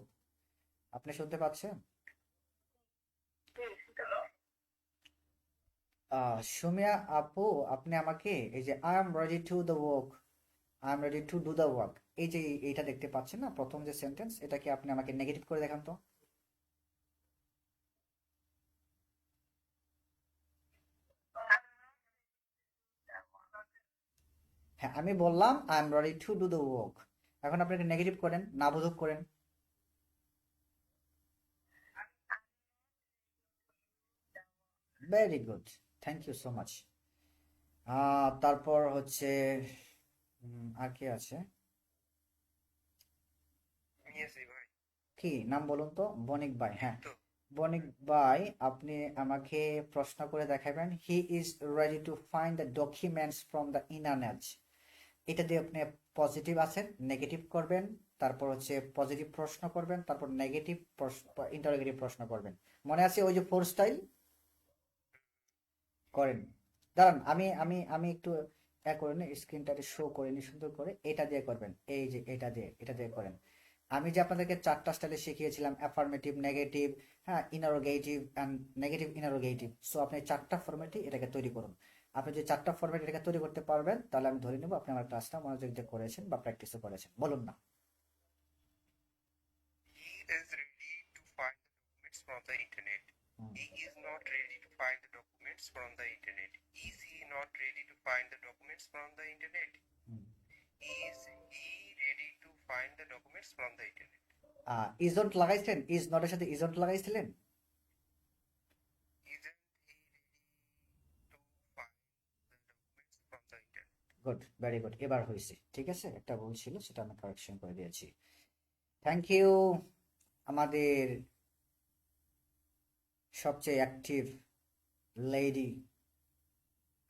আপনি শুনতে পাচ্ছেন? সুমিয়া আপু, আপনি আমাকে এই যে I am ready to the work, I am ready to do the work, এই যে এইটা দেখতে পাচ্ছেন না, প্রথম যে সেন্টেন্স, এটাকে আপনি আমাকে নেগেটিভ করে দেখান তো। হ্যাঁ, আমি বললাম I am ready to do the work, এখন আপনি নেগেটিভ করেন, না বোধক করেন। Very good, thank you so much. তারপর হচ্ছে আর কি আছে? নিয়েছি ভাই। কি নাম বলুন তো? বণিক ভাই, হ্যাঁ, তো বণিক ভাই, আপনি আমাকে প্রশ্ন করে দেখাবেন, হি is ready to find the documents from the internet. এটা দিয়ে আপনি পজিটিভ আছেন, নেগেটিভ করবেন, তারপর হচ্ছে পজিটিভ প্রশ্ন করবেন, তারপর নেগেটিভ ইন্টারোগেটিভ প্রশ্ন করবেন। মনে আছে ওই যে 4 স্টাইল করেন? দাঁড়ান, আমি আমি আমি একটু করে নি, স্ক্রিনটাতে শো করে নি সুন্দর করে। এটা দিয়ে করবেন, এই যে এটা দিয়ে করেন। আমি যে আপনাদেরকে 4টা স্টাইলে শিখিয়েছিলাম, অ্যাফার্মেটিভ, নেগেটিভ, হ্যাঁ, ইনারোগেটিভ অ্যান্ড নেগেটিভ ইনারোগেটিভ। সো আপনি 4টা ফরম্যাটে এটাকে তৈরি করুন। আপনি যে 4টা ফরম্যাট এটাকে তৈরি করতে পারবেন, তাহলে আমি ধরে নেব আপনি আমার ক্লাসটা মনোযোগ দিয়ে করেছেন বা প্র্যাকটিসও করেছেন। বলুন না। He is ready to find the documents from the internet. Hmm, He is not ready to find the documents from the internet. Is he not ready to find the documents from the internet? Hmm. Is he ready to find the documents from the internet? Isn't লাগাইছিলেন, ইজ নটের সাথে ইজন্ট লাগাইছিলেন। Isn't he ready to find the documents from the internet? Good, very good, এবার হয়েছে। ঠিক আছে, একটা ভুল ছিল, সেটা আমি কারেকশন করে দিয়েছি। Thank you. আমাদের সবচেয়ে অ্যাক্টিভ লেডি,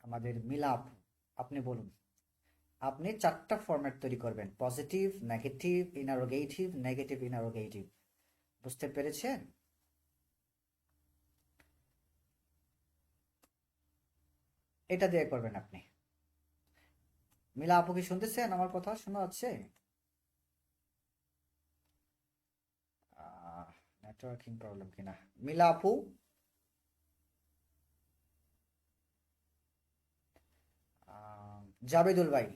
আমাদের মিলাপ, আপনি বলুন। আপনি 4টা ফরম্যাট তৈরি করবেন, পজিটিভ, নেগেটিভ, ইনারোগেটিভ, নেগেটিভ ইনারোগেটিভ। বুঝতে পেরেছেন? এটা দিয়ে করবেন আপনি। মিলা আপু কি শুনতেছেন? আমার কথা শোনা যাচ্ছে? নেটওয়ার্কিং প্রবলেম কিনা? মিলা আপু, জাবেদুল ভাই,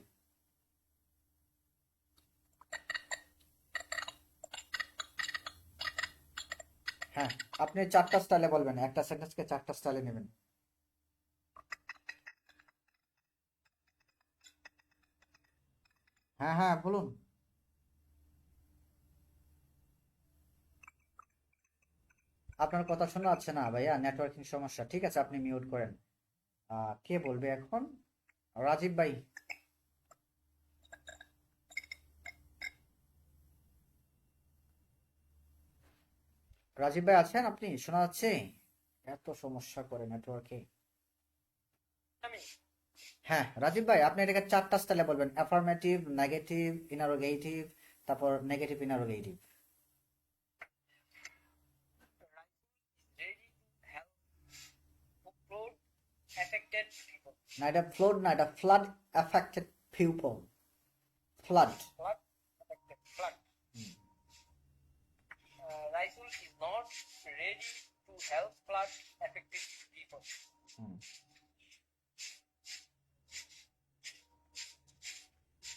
হ্যাঁ, আপনি 4টা স্টাইলে বলবেন, একটা সেন্টেন্সকে 4টা স্টাইলে নেবেন। হ্যাঁ হ্যাঁ, বলুন। আপনার কথা শোনা যাচ্ছে না ভাইয়া, নেটওয়ার্কিং সমস্যা। ঠিক আছে, আপনি মিউট করেন। কে বলবে এখন? রাজীব ভাই। রাজীব ভাই আছেন আপনি? শোনা যাচ্ছে? এত সমস্যা করে নেটওয়ার্কে। আমি হ্যাঁ, রাজীব ভাই, আপনি এটাকে 4টা স্টাইলে বলবেন, অ্যাফার্মেটিভ, নেগেটিভ, ইনারোগেটিভ, তারপর negative ইনারোগেটিভ। ready to help flood affected people. না, এটা ফ্লোড না, এটা flood affected people. Flood. Flood affected flood. Raisul is not ready to help flood affected people.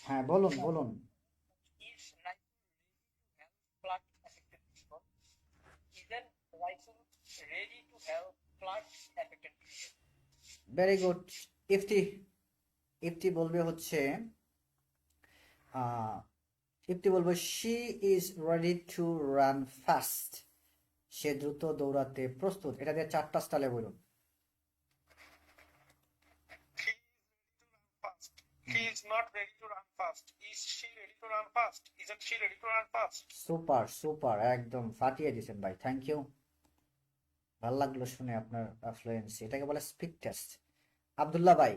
হ্যাঁ, বলুন বলুন। Is Raisul ready to help flood affected people? Isn't Raisul ready to help flood affected people? Very good. Ifti, Ifti বলবে হচ্ছে, ইফতি বলবে she is ready to run fast. সে দ্রুত দৌড়াতে প্রস্তুত। এটা দিয়ে 4টা স্টাইলে বলুন। He is not ready to run fast. Is she ready to run fast? Isn't she ready to run fast? Super super, একদম ফাটিয়ে দিয়েছেন ভাই, থ্যাংক ইউ। ভালো লাগলো শুনে আপনার ফ্লুয়েন্সি, এটাকে বলে স্পিক টেস্ট। আব্দুল্লাহ ভাই,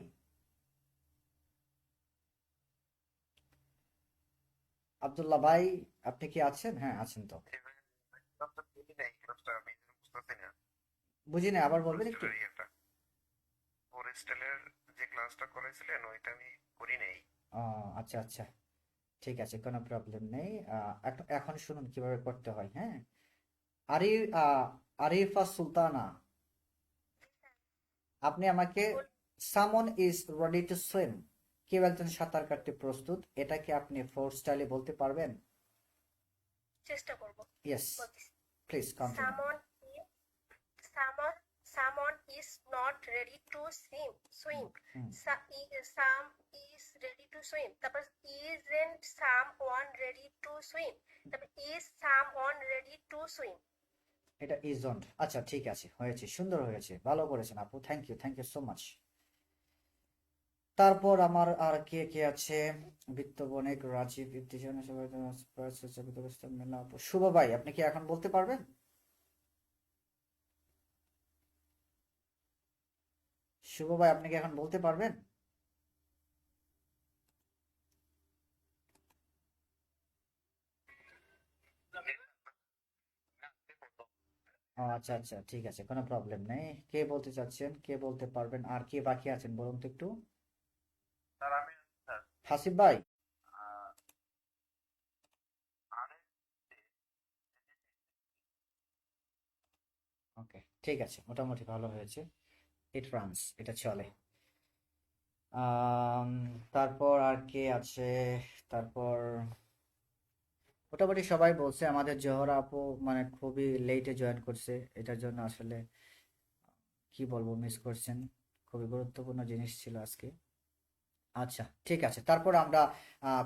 আব্দুল্লাহ ভাই, আপনি কি আছেন? হ্যাঁ, আছেন তো। বুঝি না, আবার বলবেন একটু। ফরেস্টেলের যে ক্লাসটা করেছিলেন ওইটা আমি করি নাই। আচ্ছা আচ্ছা, ঠিক আছে, কোনো প্রবলেম নেই। এখন শুনুন কিভাবে করতে হয়। হ্যাঁ, আরিফা সুলতানা, আপনি আমাকে someone is ready to swim, কেউ একজন সাঁতার কাটতে প্রস্তুত, এটাকে আপনি 4 স্টাইলে বলতে পারবেন? চেষ্টা করব। ইয়েস, বলতেছি। Please continue. Someone is not ready to swim. Hmm, Some is ready to swim. তারপর isn't someone ready to swim. তারপর is someone ready to swim. এটা ইজন্ট। আচ্ছা, ঠিক আছে, হয়েছে, সুন্দর হয়েছে, ভালো করেছেন আপু, থ্যাংক ইউ সো মাচ। তারপর আমার আর কে কে আছে? বিত্ত বণিক, রাজীব, ইফতিজান, সবাই, মেলা আপু। শুভ ভাই, আপনি কি এখন বলতে পারবেন? শুভ ভাই, আপনি কি এখন বলতে পারবেন? ও আচ্ছা আচ্ছা, ঠিক আছে, কোনো প্রবলেম নেই। কে বলতে চাচ্ছেন, কে বলতে পারবেন, আর কে বাকি আছেন বলুন তো একটু। স্যার আমি স্যার হাসিব ভাই। আরে ওকে, ঠিক আছে, মোটামুটি ভালো হয়েছে। ইট রানস, এটা চলে। আম, তারপর আর কে আছে? তারপর মোটামুটি সবাই বলছে। আমাদের জোহরা আপু মানে খুবই লেটে জয়েন করছে, এটার জন্য আসলে কি বলবো, মিস করছেন। খুবই গুরুত্বপূর্ণ জিনিস ছিল আজকে। আচ্ছা, ঠিক আছে, তারপর আমরা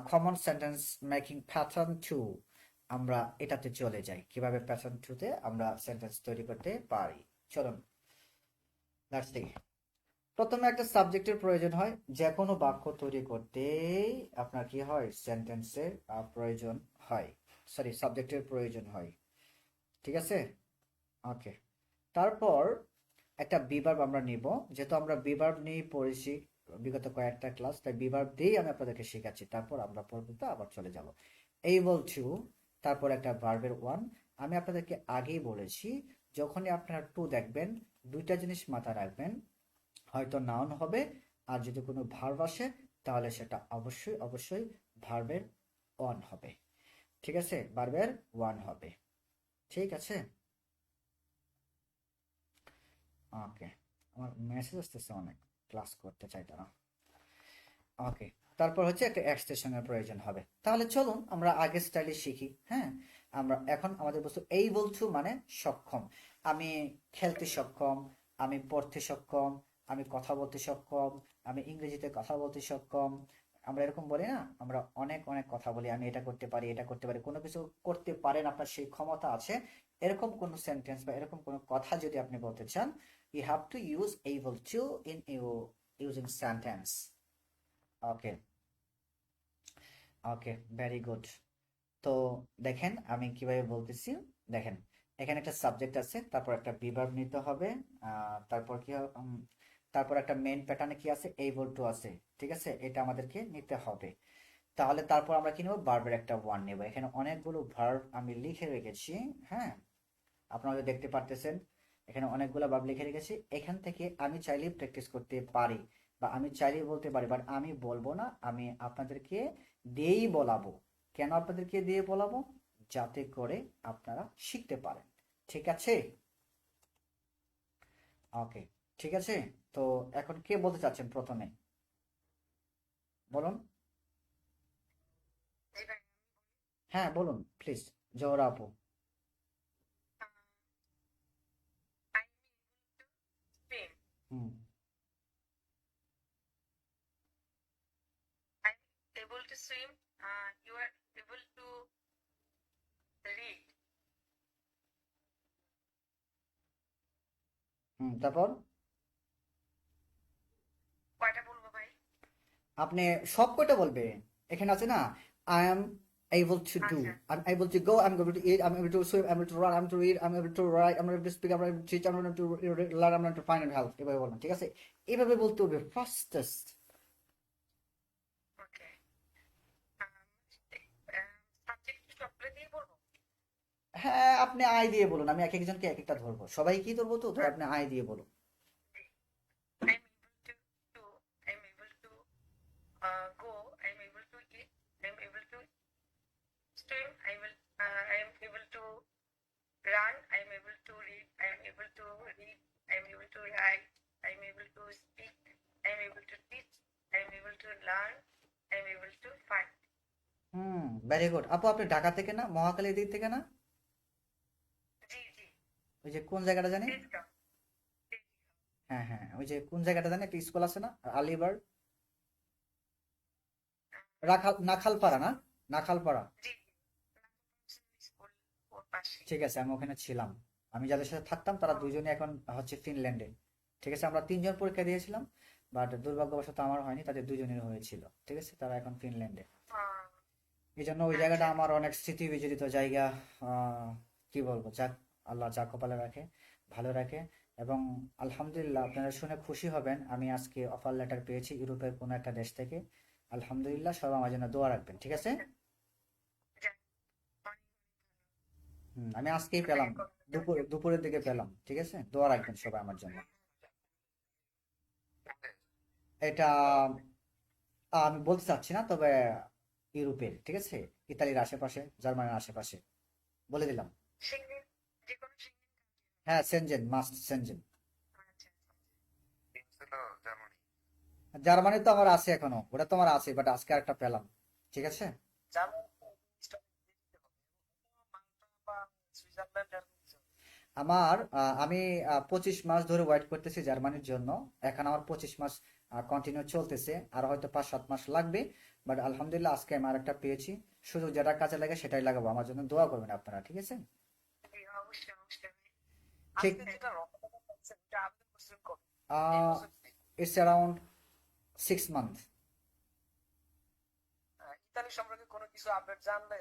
কমন সেন্টেন্স মেকিং প্যাটার্ন 2 আমরা এটাতে চলে যাই, কিভাবে প্যাটার্ন 2 তে আমরা সেন্টেন্স তৈরি করতে পারি। চলুন, লেটস সি। প্রথমে একটা সাবজেক্টের প্রয়োজন হয়। যে কোনো বাক্য তৈরি করতেই আপনার কি হয়, সেন্টেন্সের প্রয়োজন হয়, সরি সাবজেক্টের প্রয়োজন হয়। ঠিক আছে, ওকে। তারপর একটা বিভার্ব আমরা নিব, যেহেতু আমরা বিভার্ব নিয়ে পড়েছি বিগত কয়েকটা ক্লাস, তাই বিভার্ব দিয়েই আমি আপনাদেরকে শেখাচ্ছি। তারপর আমরা পরবর্তীতে আবার চলে যাব। এইবল টু, তারপর একটা ভার্বের ওয়ান। আমি আপনাদেরকে আগেই বলেছি, যখনই আপনারা টু দেখবেন, দুইটা জিনিস মাথায় রাখবেন, হয়তো নাউন হবে, আর যদি কোনো ভার্ব আসে তাহলে সেটা অবশ্যই অবশ্যই ভার্বের ওয়ান হবে। ঠিক আছে, ভার্বের ওয়ান হবে। ঠিক আছে, ওকে। আমার মেসেজ আসতেছে অনেক, ক্লাস করতে চাই তারা। ওকে, তারপর হচ্ছে একটা এক্সটেনশনের প্রয়োজন হবে। তাহলে চলুন আমরা আগের স্টাইলে শিখি। হ্যাঁ, আমরা এখন আমাদের বস্তু এইবল টু মানে সক্ষম। আমি খেলতে সক্ষম, আমি পড়তে সক্ষম, আমি কথা বলতে সক্ষম, আমি ইংরেজিতে কথা বলতে সক্ষম। আমরা এরকম বলি না, আমরা অনেক অনেক কথা বলি, আমি এটা করতে পারি, এটা করতে পারি। কোনো কিছু করতে পারেন, আপনার সেই ক্ষমতা আছে, এরকম কোনো সেন্টেন্স বা এরকম কোনো কথা যদি আপনি বলতে চান, you have to use able to in your using sentence. Okay, okay, very good. তো দেখেন আমি কিভাবে বলতেছি। দেখেন, এখানে একটা সাবজেক্ট আছে, তারপর একটা বিভার্ব নিতে হবে, তারপর কি তারপর একটা মেইন প্যাটার্নে কি আছে, এইবল টু আছে। ঠিক আছে, এটা আমাদেরকে নিতে হবে। তাহলে তারপর আমরা কি নেব, ভার্বের একটা ওয়ান নেব। এখানে অনেকগুলো ভার্ব আমি লিখে রেখেছি। হ্যাঁ, আপনারা দেখতে পারতেছেন, এখানে অনেকগুলো ভার্ব লিখে রেখেছি। এখান থেকে আমি চাইলেই প্র্যাকটিস করতে পারি, বা আমি চাইলেই বলতে পারি, বাট আমি বলবো না, আমি আপনাদেরকে দিয়েই বলাবো। কেন আপনাদেরকে দিয়ে বলাবো? যাতে করে আপনারা শিখতে পারেন। ঠিক আছে, ওকে, ঠিক আছে। তো এখন কে বলতে চাচ্ছেন প্রথমে, বলুন। হ্যাঁ বলুন প্লিজ, জোহরা আপু। হুম, I'm able to swim. You are able to read. হুম, তারপর কয়টা বলবো ভাই? আপনি সব কয়টা বলবে। এখানে আছে না, I am able to do, আচ্ছা, I'm able to go, I'm able to eat, I'm able to swim, I'm able to run, I'm able to read, I'm able to write, I'm able to speak, I'm able to teach, I'm able to learn, I'm able to find and help। এভাবে বলবেন, ঠিক আছে? এভাবে বলতে হবে ফাস্টেস্ট। ওকে। সাবজেক্ট সবগুলো দিয়ে বলবো? হ্যাঁ, আপনি আই দিয়ে বলুন, আমি এক একজনকে এক একটা ধরবো, সবাই কি ধরবো, তো আপনি আই দিয়ে বলুন। I'm able to go. I'm able to eat. I'm able to swim. I am able to run. I'm able to read. I'm able to read. I'm able to write. I'm able to speak. I'm able to teach. I'm able to learn. I'm able to find. Hmm, very good. আপু আপনি ঢাকা থেকে না, মহাখালীর দিক থেকে না? জি জি। ওই যে কোন জায়গাটা জানি, তেজগাঁও। হ্যাঁ হ্যাঁ, ওই যে কোন জায়গাটা জানি, একটা স্কুল আছে না, আলিবার, নাখালপাড়া না, নাখালপাড়া। জি জি। স্কুল ওর পাশে। ঠিক আছে, আমি ওখানে ছিলাম। আমি যাদের সাথে থাকতাম তারা দুজনে এখন হচ্ছে ফিনল্যান্ডে। ঠিক আছে, আমরা তিনজন পরীক্ষা দিয়েছিলাম, বাট দুর্ভাগ্যবশত আমার হয়নি, তাদের দুজনের হয়েছিল। ঠিক আছে, তারা এখন ফিনল্যান্ডে। এই জন্য ওই জায়গাটা আমার অনেক স্মৃতি বিজড়িত জায়গা। কি বলবো, যাক, আল্লাহ যা কপালে রাখে ভালো রাখে। এবং আলহামদুলিল্লাহ আপনারা শুনে খুশি হবেন, আমি আজকে অফার লেটার পেয়েছি ইউরোপের কোনো একটা দেশ থেকে। আলহামদুলিল্লাহ, সবাই আমার জন্য দোয়া রাখবেন, ঠিক আছে? আমি আজকেই পেলাম, দুপুরের দিকে পেলাম, ঠিক আছে? দোয়া রাখবেন সবাই আমার জন্য। এটা আমি বলতে চাচ্ছি না, তবে ইউরোপের, ঠিক আছে? ইতালির আশেপাশে, জার্মানির আশেপাশে, বলে দিলাম। সেনজেন, যে কোনো সেনজেন হ্যাঁ, সেনজেন, মাস্ট সেনজেন। আচ্ছা। ছিল জার্মানি। জার্মানি তো আমার আছে এখনো, ওটা তো আমার আছে, বাট আজকে একটা পেলাম, ঠিক আছে? জার্মানি মাল্টা বা সুইজারল্যান্ড এরকম কিছু। আমি 25 মাস ধরে ওয়েট করতেছি জার্মানির জন্য। এখন আমার 25 মাস কন্টিনিউ চলতেছে, আর হয়তো 5-7 মাস লাগবে। বাট আলহামদুলিল্লাহ আজকে আমি আর একটা পেয়েছি। সুযোগ যেটা কাজে লাগে সেটাই লাগাবো, আমার জন্য দোয়া করবেন আপনারা, ঠিক আছে? অবশ্যই অবশ্যই। ঠিক। আজকে যেটা রক্তদান করছেন এটা আবেদন করছেন কবে? এই বছর কি? It's around 6 month. ইতালি সম্পর্কে কোনো কিছু আপডেট জানলে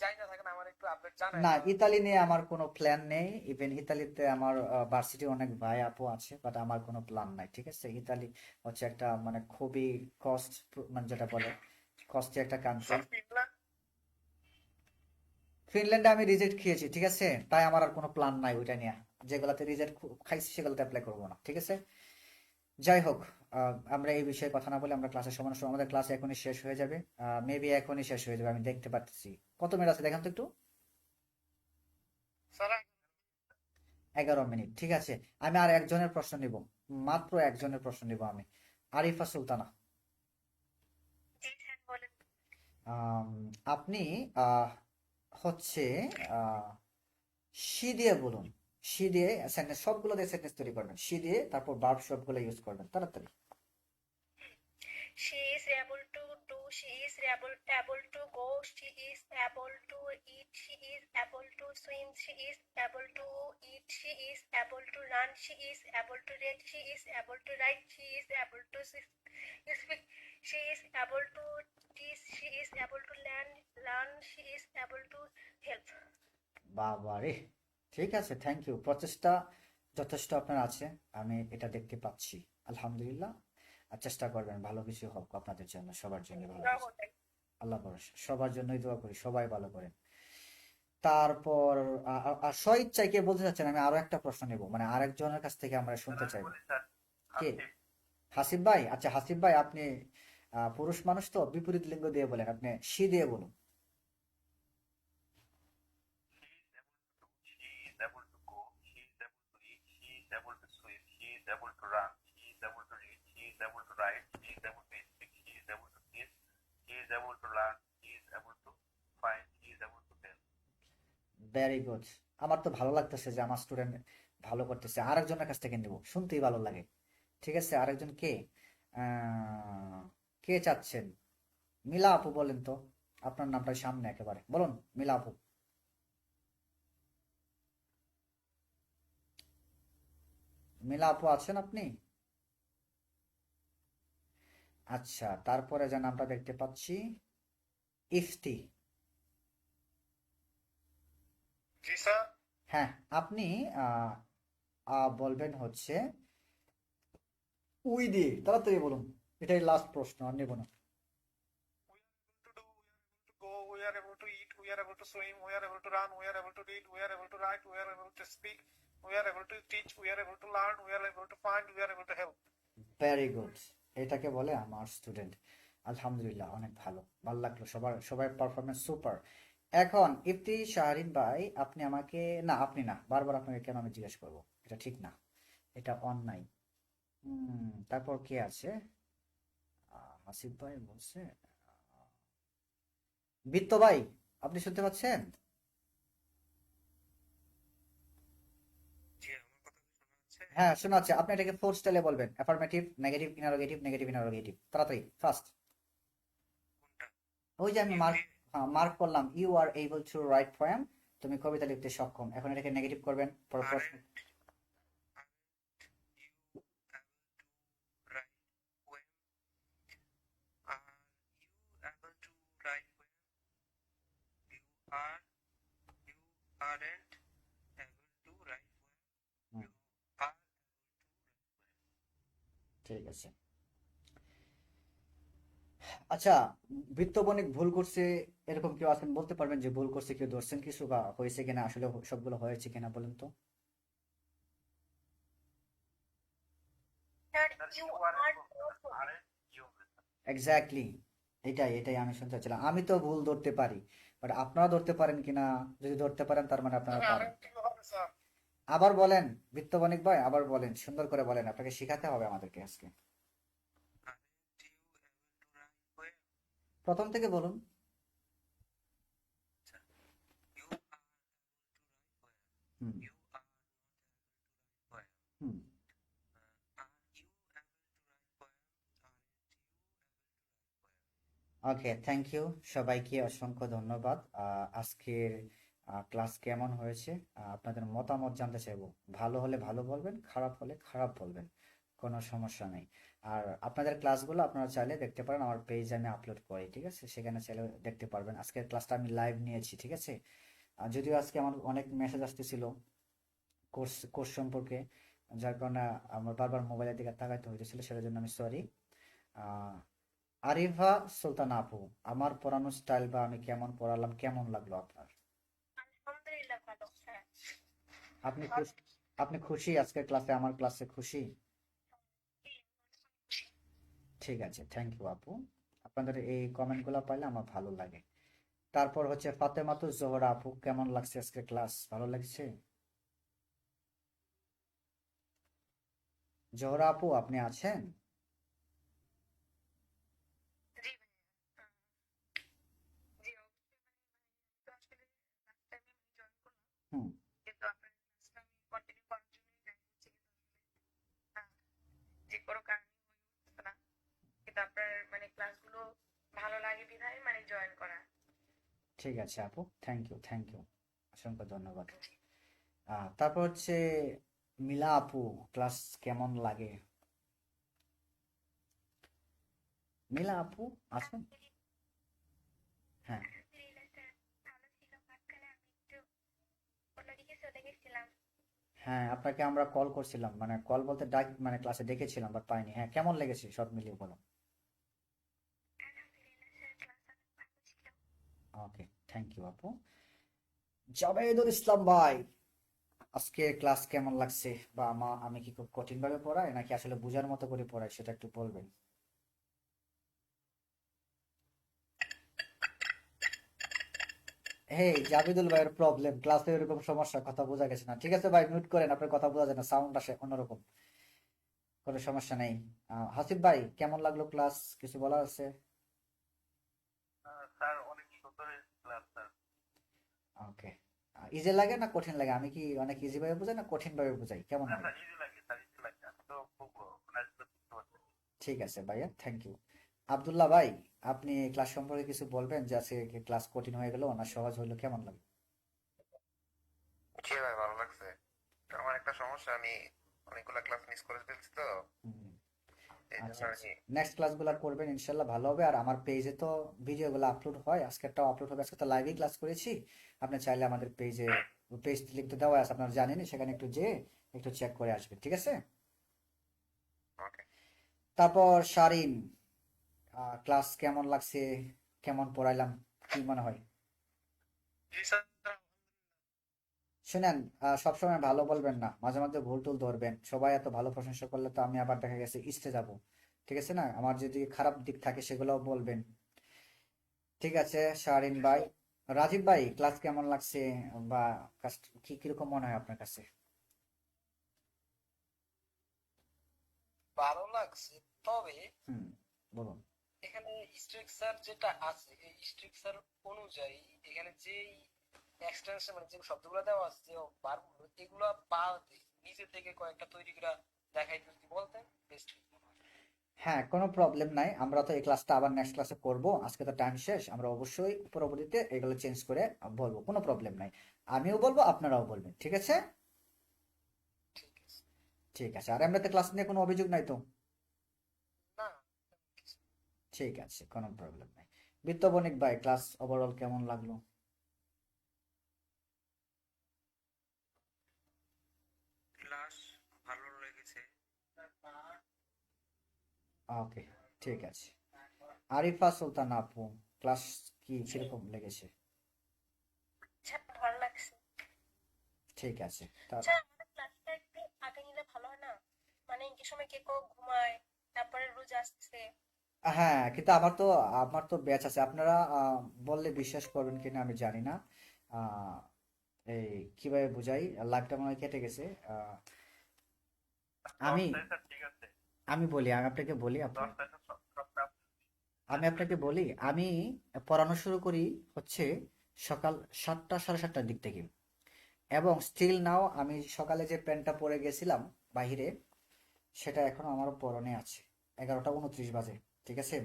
জানি না থাকেন আমার একটু আপডেট জানাই না, দেন। ইতালি নিয়ে আমার কোনো প্ল্যান নেই। ইভেন ইতালিতে আমার ভার্সিটির অনেক ভাই আপু আছে, বাট আমার কোনো প্ল্যান নাই, ঠিক আছে? ইতালি হচ্ছে একটা মানে খুবই কস্ট, মানে যেটা বলে কস্টলি একটা কান্ট্রি। স্যার ফিনল্যান্ড ফিনল্যান্ডে আমি রিজেক্ট খেয়েছি, ঠিক আছে? তাই আমার আর কোনো প্ল্যান নাই ওইটা নিয়ে। যেগুলাতে রিজেক্ট খাইছি সেগুলোতে অ্যাপ্লাই করবো না, ঠিক আছে? যাই হোক, আমরা এই বিষয়ে কথা না বলে আমরা ক্লাসের সময় আমাদের ক্লাস এখনই শেষ হয়ে যাবে। মেবি এখনই শেষ হয়ে যাবে, আমি দেখতে পাচ্ছি। কত মিনিট আছে দেখেন তো একটু। স্যার 11 মিনিট, ঠিক আছে। আমি আর একজনের প্রশ্ন নিব, মাত্র একজনের প্রশ্ন নিব আমি। আরিফা সুলতানা, জি স্যার বলেন। আম, আপনি হচ্ছে শি দিয়ে বলুন। শি দিয়ে সেন্টেন্স, সবগুলো দিয়ে সেন্টেন্স তৈরি করবেন। শি দিয়ে, তারপর ভার্ব সবগুলো ইউজ করবেন তাড়াতাড়ি। She is able to do, she is able to go, she is able to eat, she is able to swim, she is able to eat, she is able to run, she is able to read, she is able to write, she is able to speak, she is able to teach, she is able to learn, she is able to help. বাবা রে, ঠিক আছে, থ্যাংক ইউ। প্রচেষ্টা যথেষ্ট আপনার আছে, আমি এটা দেখতে পাচ্ছি। আলহামদুলিল্লাহ। আর চেষ্টা করবেন ভালো কিছু হোক আপনাদের জন্য, সবার জন্য ভালো কিছু। আল্লাহ ভরসা, সবার জন্যই দোয়া করি, সবাই ভালো করেন। তারপর স্ব ইচ্ছায় কে বলতে চাচ্ছেন? আমি আরো একটা প্রশ্ন নেব, মানে আরেকজনের কাছ থেকে আমরা শুনতে চাইবো। বলি স্যার, কে? হাসিব। হাসিব ভাই? আচ্ছা হাসিব ভাই, আপনি পুরুষ মানুষ তো, বিপরীত লিঙ্গ দিয়ে বলেন, আপনি শি দিয়ে বলুন। She is able to go, she is able to eat, she is able to swim, she is able to run, she is able to read, she is able to write, she is able to speak, she is able to kiss, she is able to learn, she is able to find, she is able to help. Very good. আমার তো ভালো লাগতেছে যে আমার স্টুডেন্ট ভালো করতেছে। আরেকজনের কাছ থেকে নিব, শুনতেই ভালো লাগে। ঠিক আছে, আরেকজন কে? কে চাচ্ছেন? মিলা আপু বলেন তো, আপনার নামটা সামনে একেবারে বলুন, মিলা আপু। মিলা আপু আছেন আপনি? আচ্ছা, তারপরে যে নামটা দেখতে পাচ্ছি, ইফতি। জি স্যার হ্যাঁ, আপনি বলবেন হচ্ছে উই দিয়ে, তাড়াতাড়ি বলুন। এটাই লাস্ট প্রশ্ন, আর নেব না। we are able to do, we are able to go, we are able to swim, we are able to run, we are able to read, we are able to write, we are able to speak, we are able to teach, we are able to learn, we are able to find, we are able to help. Very good. এটাকে বলে আমার স্টুডেন্ট। আলহামদুলিল্লাহ, অনেক ভালো, ভালো লাগলো। সবাই পারফরমেন্স সুপার। এখন ইফতি শাহরিন ভাই, আপনি আমাকে, না আপনি না, বারবার আপনাকে কেন আমি জিজ্ঞেস করবো? এটা ঠিক না, এটা অন্যায়। তারপর কে আছে? হাসিব ভাই বলছে। বিত্ত ভাই, আপনি শুনতে পাচ্ছেন? জি, আমার কথা কি শোনা যাচ্ছে? হ্যাঁ, শোনা যাচ্ছে। আপনি এটাকে ফোর স্টাইলে বলবেন, affirmative, negative, interrogative, negative, interrogative. তাড়াতাড়ি, ফার্স্ট। কোনটা? ওই যে আমি মার্ক করলাম, you are able to write poem, তুমি কবিতা লিখতে সক্ষম। এখন এটাকে নেগেটিভ করবেন, পরে প্রশ্ন। Aren't you able to write poem? Are you able to write poem? You aren't able to write poem. Hmm. You are ঠিক আছে। আচ্ছা, বৃত্তবণিক ভুল করছে এরকম কেউ আছেন, বলতে পারবেন যে ভুল করছে, কেউ ধরছেন কিছু বা হয়েছে কিনা, আসলে সবগুলো হয়েছে কিনা বলেন তো। Sir sir you you are are are you exactly, এটাই আমি শুনতে চাচ্ছিলাম। আমি তো ভুল ধরতে পারি, বাট আপনারা ধরতে পারেন কিনা, যদি ধরতে পারেন তার মানে আপনারা স্যার পারেন। আরেকটু হবে স্যার। আবার বলেন বৃত্তবণিক ভাই, আবার বলেন, সুন্দর করে বলেন, আপনাকে শিখাতে হবে আমাদেরকে আজকে। aren't you able to write poem? প্রথম থেকে বলুন। Sir, you are able to write poem. Hmm You are not able to write poem. Hmm Are you able to write poem? Aren't you able to write poem? Okay, thank you. সবাইকে অসংখ্য ধন্যবাদ। আজকের ক্লাস কেমন হয়েছে আপনাদের মতামত জানতে চাইবো। ভালো হলে ভালো বলবেন, খারাপ হলে খারাপ বলবেন, কোনো সমস্যা নেই। আর আপনাদের ক্লাসগুলো আপনারা চাইলে দেখতে পারেন, আমার পেজে আমি আপলোড করি, ঠিক আছে, সেখানে চাইলে দেখতে পারবেন। আজকের ক্লাসটা আমি লাইভ নিয়েছি, ঠিক আছে। যদিও আজকে আমার অনেক মেসেজ আসতেছিল কোর্স সম্পর্কে, যার কারণে আমার বারবার মোবাইলের দিকে তাকাইতে হইতেছিল, সেটার জন্য আমি সরি। আরিফা সুলতান আপু, আমার পড়ানো স্টাইল বা আমি কেমন পড়ালাম কেমন লাগলো আপনার? আলহামদুলিল্লাহ ভালো স্যার। আপনি খুশি? আপনি খুশি আজকের ক্লাসে, আমার ক্লাসে খুশি? ঠিক আছে, থ্যাংক ইউ আপু। আপনাদের এই কমেন্টগুলো পাইলে আমার ভালো লাগে। তারপর হচ্ছে ফাতেমাতু জোহরা আপু, কেমন লাগছে আজকের ক্লাস? ভালো লাগছে? জোহরা আপু আপনি আছেন? জি ভাইয়া। জি অবশ্যই, তো আসলে লাস্ট টাইমে আমি জয়েন করলাম, হুম কিন্তু আপনার ক্লাসটা আমি কন্টিনিউ করার জন্যই জয়েন করছি, কিন্তু আসলে যে কোনো কারণে হয়ে উঠতেছে না। কিন্তু আপনার ক্লাসগুলো ভালো লাগে বিধায় জয়েন করা। ঠিক আছে আপু, থ্যাংক ইউ, অসংখ্য ধন্যবাদ। তারপর হচ্ছে মিলা আপু, ক্লাস কেমন লাগে? মিলা আপু আছেন? হ্যাঁ আলহামদুলিল্লাহ স্যার, ভালো ছিল। মাঝখানে আমি একটু অন্যদিকে চলে গেছিলাম। হ্যাঁ, আপনাকে আমরা কল করছিলাম, মানে কল বলতে ডাক, মানে ক্লাসে ডেকেছিলাম বাট পাইনি। হ্যাঁ, কেমন লেগেছে সব মিলিয়ে বলো। আলহামদুলিল্লাহ স্যার, ক্লাস অনেক ভালো ছিল। ওকে, থ্যাংক ইউ আপু। জাবেদুল ইসলাম ভাই, আজকে ক্লাস কেমন লাগছে, বা আমি কি খুব কঠিন ভাবে পড়াই নাকি আসলে বোঝার মতো করে পড়াই, সেটা একটু বলবেন। হেই জাবেদুল ভাইয়ের প্রবলেম, ক্লাসে এরকম সমস্যা, কথা বোঝা গেছে না। ঠিক আছে ভাই, মিউট করেন, আপনার কথা বোঝা যায় না, সাউন্ড আসে অন্যরকম। কোনো সমস্যা নেই। হাসিব ভাই, কেমন লাগলো ক্লাস, কিছু বলার আছে? স্যার অনেক সুন্দর ক্লাস স্যার। ওকে, ইজি লাগে না কঠিন লাগে? আমি কি অনেক ইজি ভাবে বোঝাই না কঠিন ভাবে বোঝাই, কেমন না হয়? স্যার ইজি লাগে, স্যার ইজি লাগে। আমি তো খুব নাইস বুঝতে পারছি। ঠিক আছে ভাইয়া, থ্যাংক ইউ। আব্দুল্লাহ ভাই, আপনি ক্লাস সম্পর্কে কিছু বলবেন, যে আজকে ক্লাস কঠিন হয়ে গেল না সহজ হলো, কেমন লাগে? জি ভাই, ভালো লাগছে। তো আমার একটা সমস্যা, আমি অনেকগুলা ক্লাস মিস করে ফেলছি তো, হুম, এই জন্য আচ্ছা আর আচ্ছা, কি। নেক্সট ক্লাসগুলো করবেন ইনশাল্লাহ, ভালো হবে। আর আমার পেজে তো ভিডিওগুলো আপলোড হয়, আজকেরটাও আপলোড হবে, আজকে তো লাইভই ক্লাস করেছি। আপনি চাইলে আমাদের পেজ লিংক তো দেওয়া আছে, আপনারা জানেন, সেখানে একটু যেয়ে একটু চেক করে আসবেন, ঠিক আছে। ওকে। তারপর শারিন, ক্লাস কেমন লাগছে, কেমন পড়াইলাম, কি মনে হয়? জি স্যার। শুনেন, সবসময় ভালো বলবেন না, মাঝে মাঝে ভুল টুল ধরবেন। সবাই এত ভালো প্রশংসা করলে তো আমি আবার দেখা গেছে ইস্টে যাব, ঠিক আছে না? আমার যদি খারাপ দিক থাকে সেগুলোও বলবেন, ঠিক আছে শারিন ভাই। রাজীব ভাই, ক্লাস কেমন লাগছে, বা কি কিরকম মনে হয় আপনার কাছে? ভালো লাগছে, তবে হুম, বলুন। এখানে স্ট্রাকচার যেটা আছে, এই স্ট্রাকচার অনুযায়ী এখানে যেই এক্সটেনশন যে শব্দগুলো দেওয়া আছে, যে বারগুলো, এগুলো বাদে নিচে থেকে কয়েকটা তৈরি করে দেখাইতে যদি বলতেন বেস্ট। হ্যাঁ, কোনো প্রবলেম নাই, আমরা তো এই ক্লাসটা আবার নেক্সট ক্লাসে করব, আজকে তো টাইম শেষ, আমরা অবশ্যই পরবর্তীতে এগুলো চেঞ্জ করে বলবো, কোনো প্রবলেম নাই। আমিও বলবো, আপনারাও বলবেন, ঠিক আছে। ঠিক আছে। ঠিক আছে, আর এমনিতে ক্লাস নিয়ে কোনো অভিযোগ নাই তো? না, ঠিক আছে, কোনো প্রবলেম নাই। বিত্তবণিক ভাই, ক্লাস ওভারঅল কেমন লাগলো? ক্লাস ভালো লেগেছে। ওকে, ঠিক আছে। আরিফা সুলতান আপু, ক্লাস কি কিরকম লেগেছে? আচ্ছা, ভালো লাগছে। ঠিক আছে। আচ্ছা, আমাদের ক্লাসটা একটু আগে নিলে ভালো হয় না? মানে এই সময় কে কেউ ঘুমায়, তারপরে রোজ আসছে। হ্যাঁ, কিন্তু আমার তো ব্যাচ আছে। আপনারা বললে বিশ্বাস করবেন কিনা আমি জানি না। আহ, এই কিভাবে বুঝাই, লাইভটা মনে হয় কেটে গেছে। আমি ঠিক আছে, আমি বলি, আমি আপনাকে বলি, আপনি 10টায় সবটা আমি আপনাকে বলি, আমি পড়ানো শুরু করি হচ্ছে সকাল 7টা 7:30টার দিক থেকে, এবং স্টিল নাও আমি সকালে যে প্যান্টটা পরে গেছিলাম বাহিরে, সেটা এখনো আমার পরনে আছে। 11টা 29 বাজে, ঠিক আছে।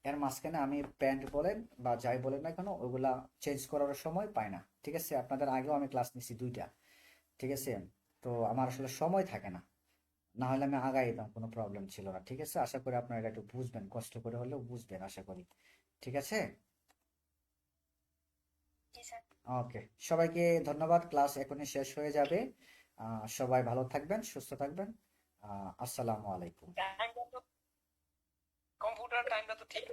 এর মাঝখানে আমি প্যান্ট বলেন বা যাই বলেন না কেন, ওইগুলা চেঞ্জ করার সময় পাই না, ঠিক আছে। আপনাদের আগেও আমি ক্লাস নিছি 2টা, ঠিক আছে। তো আমার আসলে সময় থাকে না, না হলে আমি আগাইতাম, কোনো প্রবলেম ছিল না, ঠিক আছে। আশা করি আপনারা এটা একটু বুঝবেন, কষ্ট করে হলেও বুঝবেন আশা করি, ঠিক আছে। জি স্যার। ওকে, সবাইকে ধন্যবাদ। ক্লাস এখনই শেষ হয়ে যাবে। সবাই ভালো থাকবেন, সুস্থ থাকবেন। আসসালামু আলাইকুম। টাইমটা তো কম্পিউটার টাইমটা তো ঠিক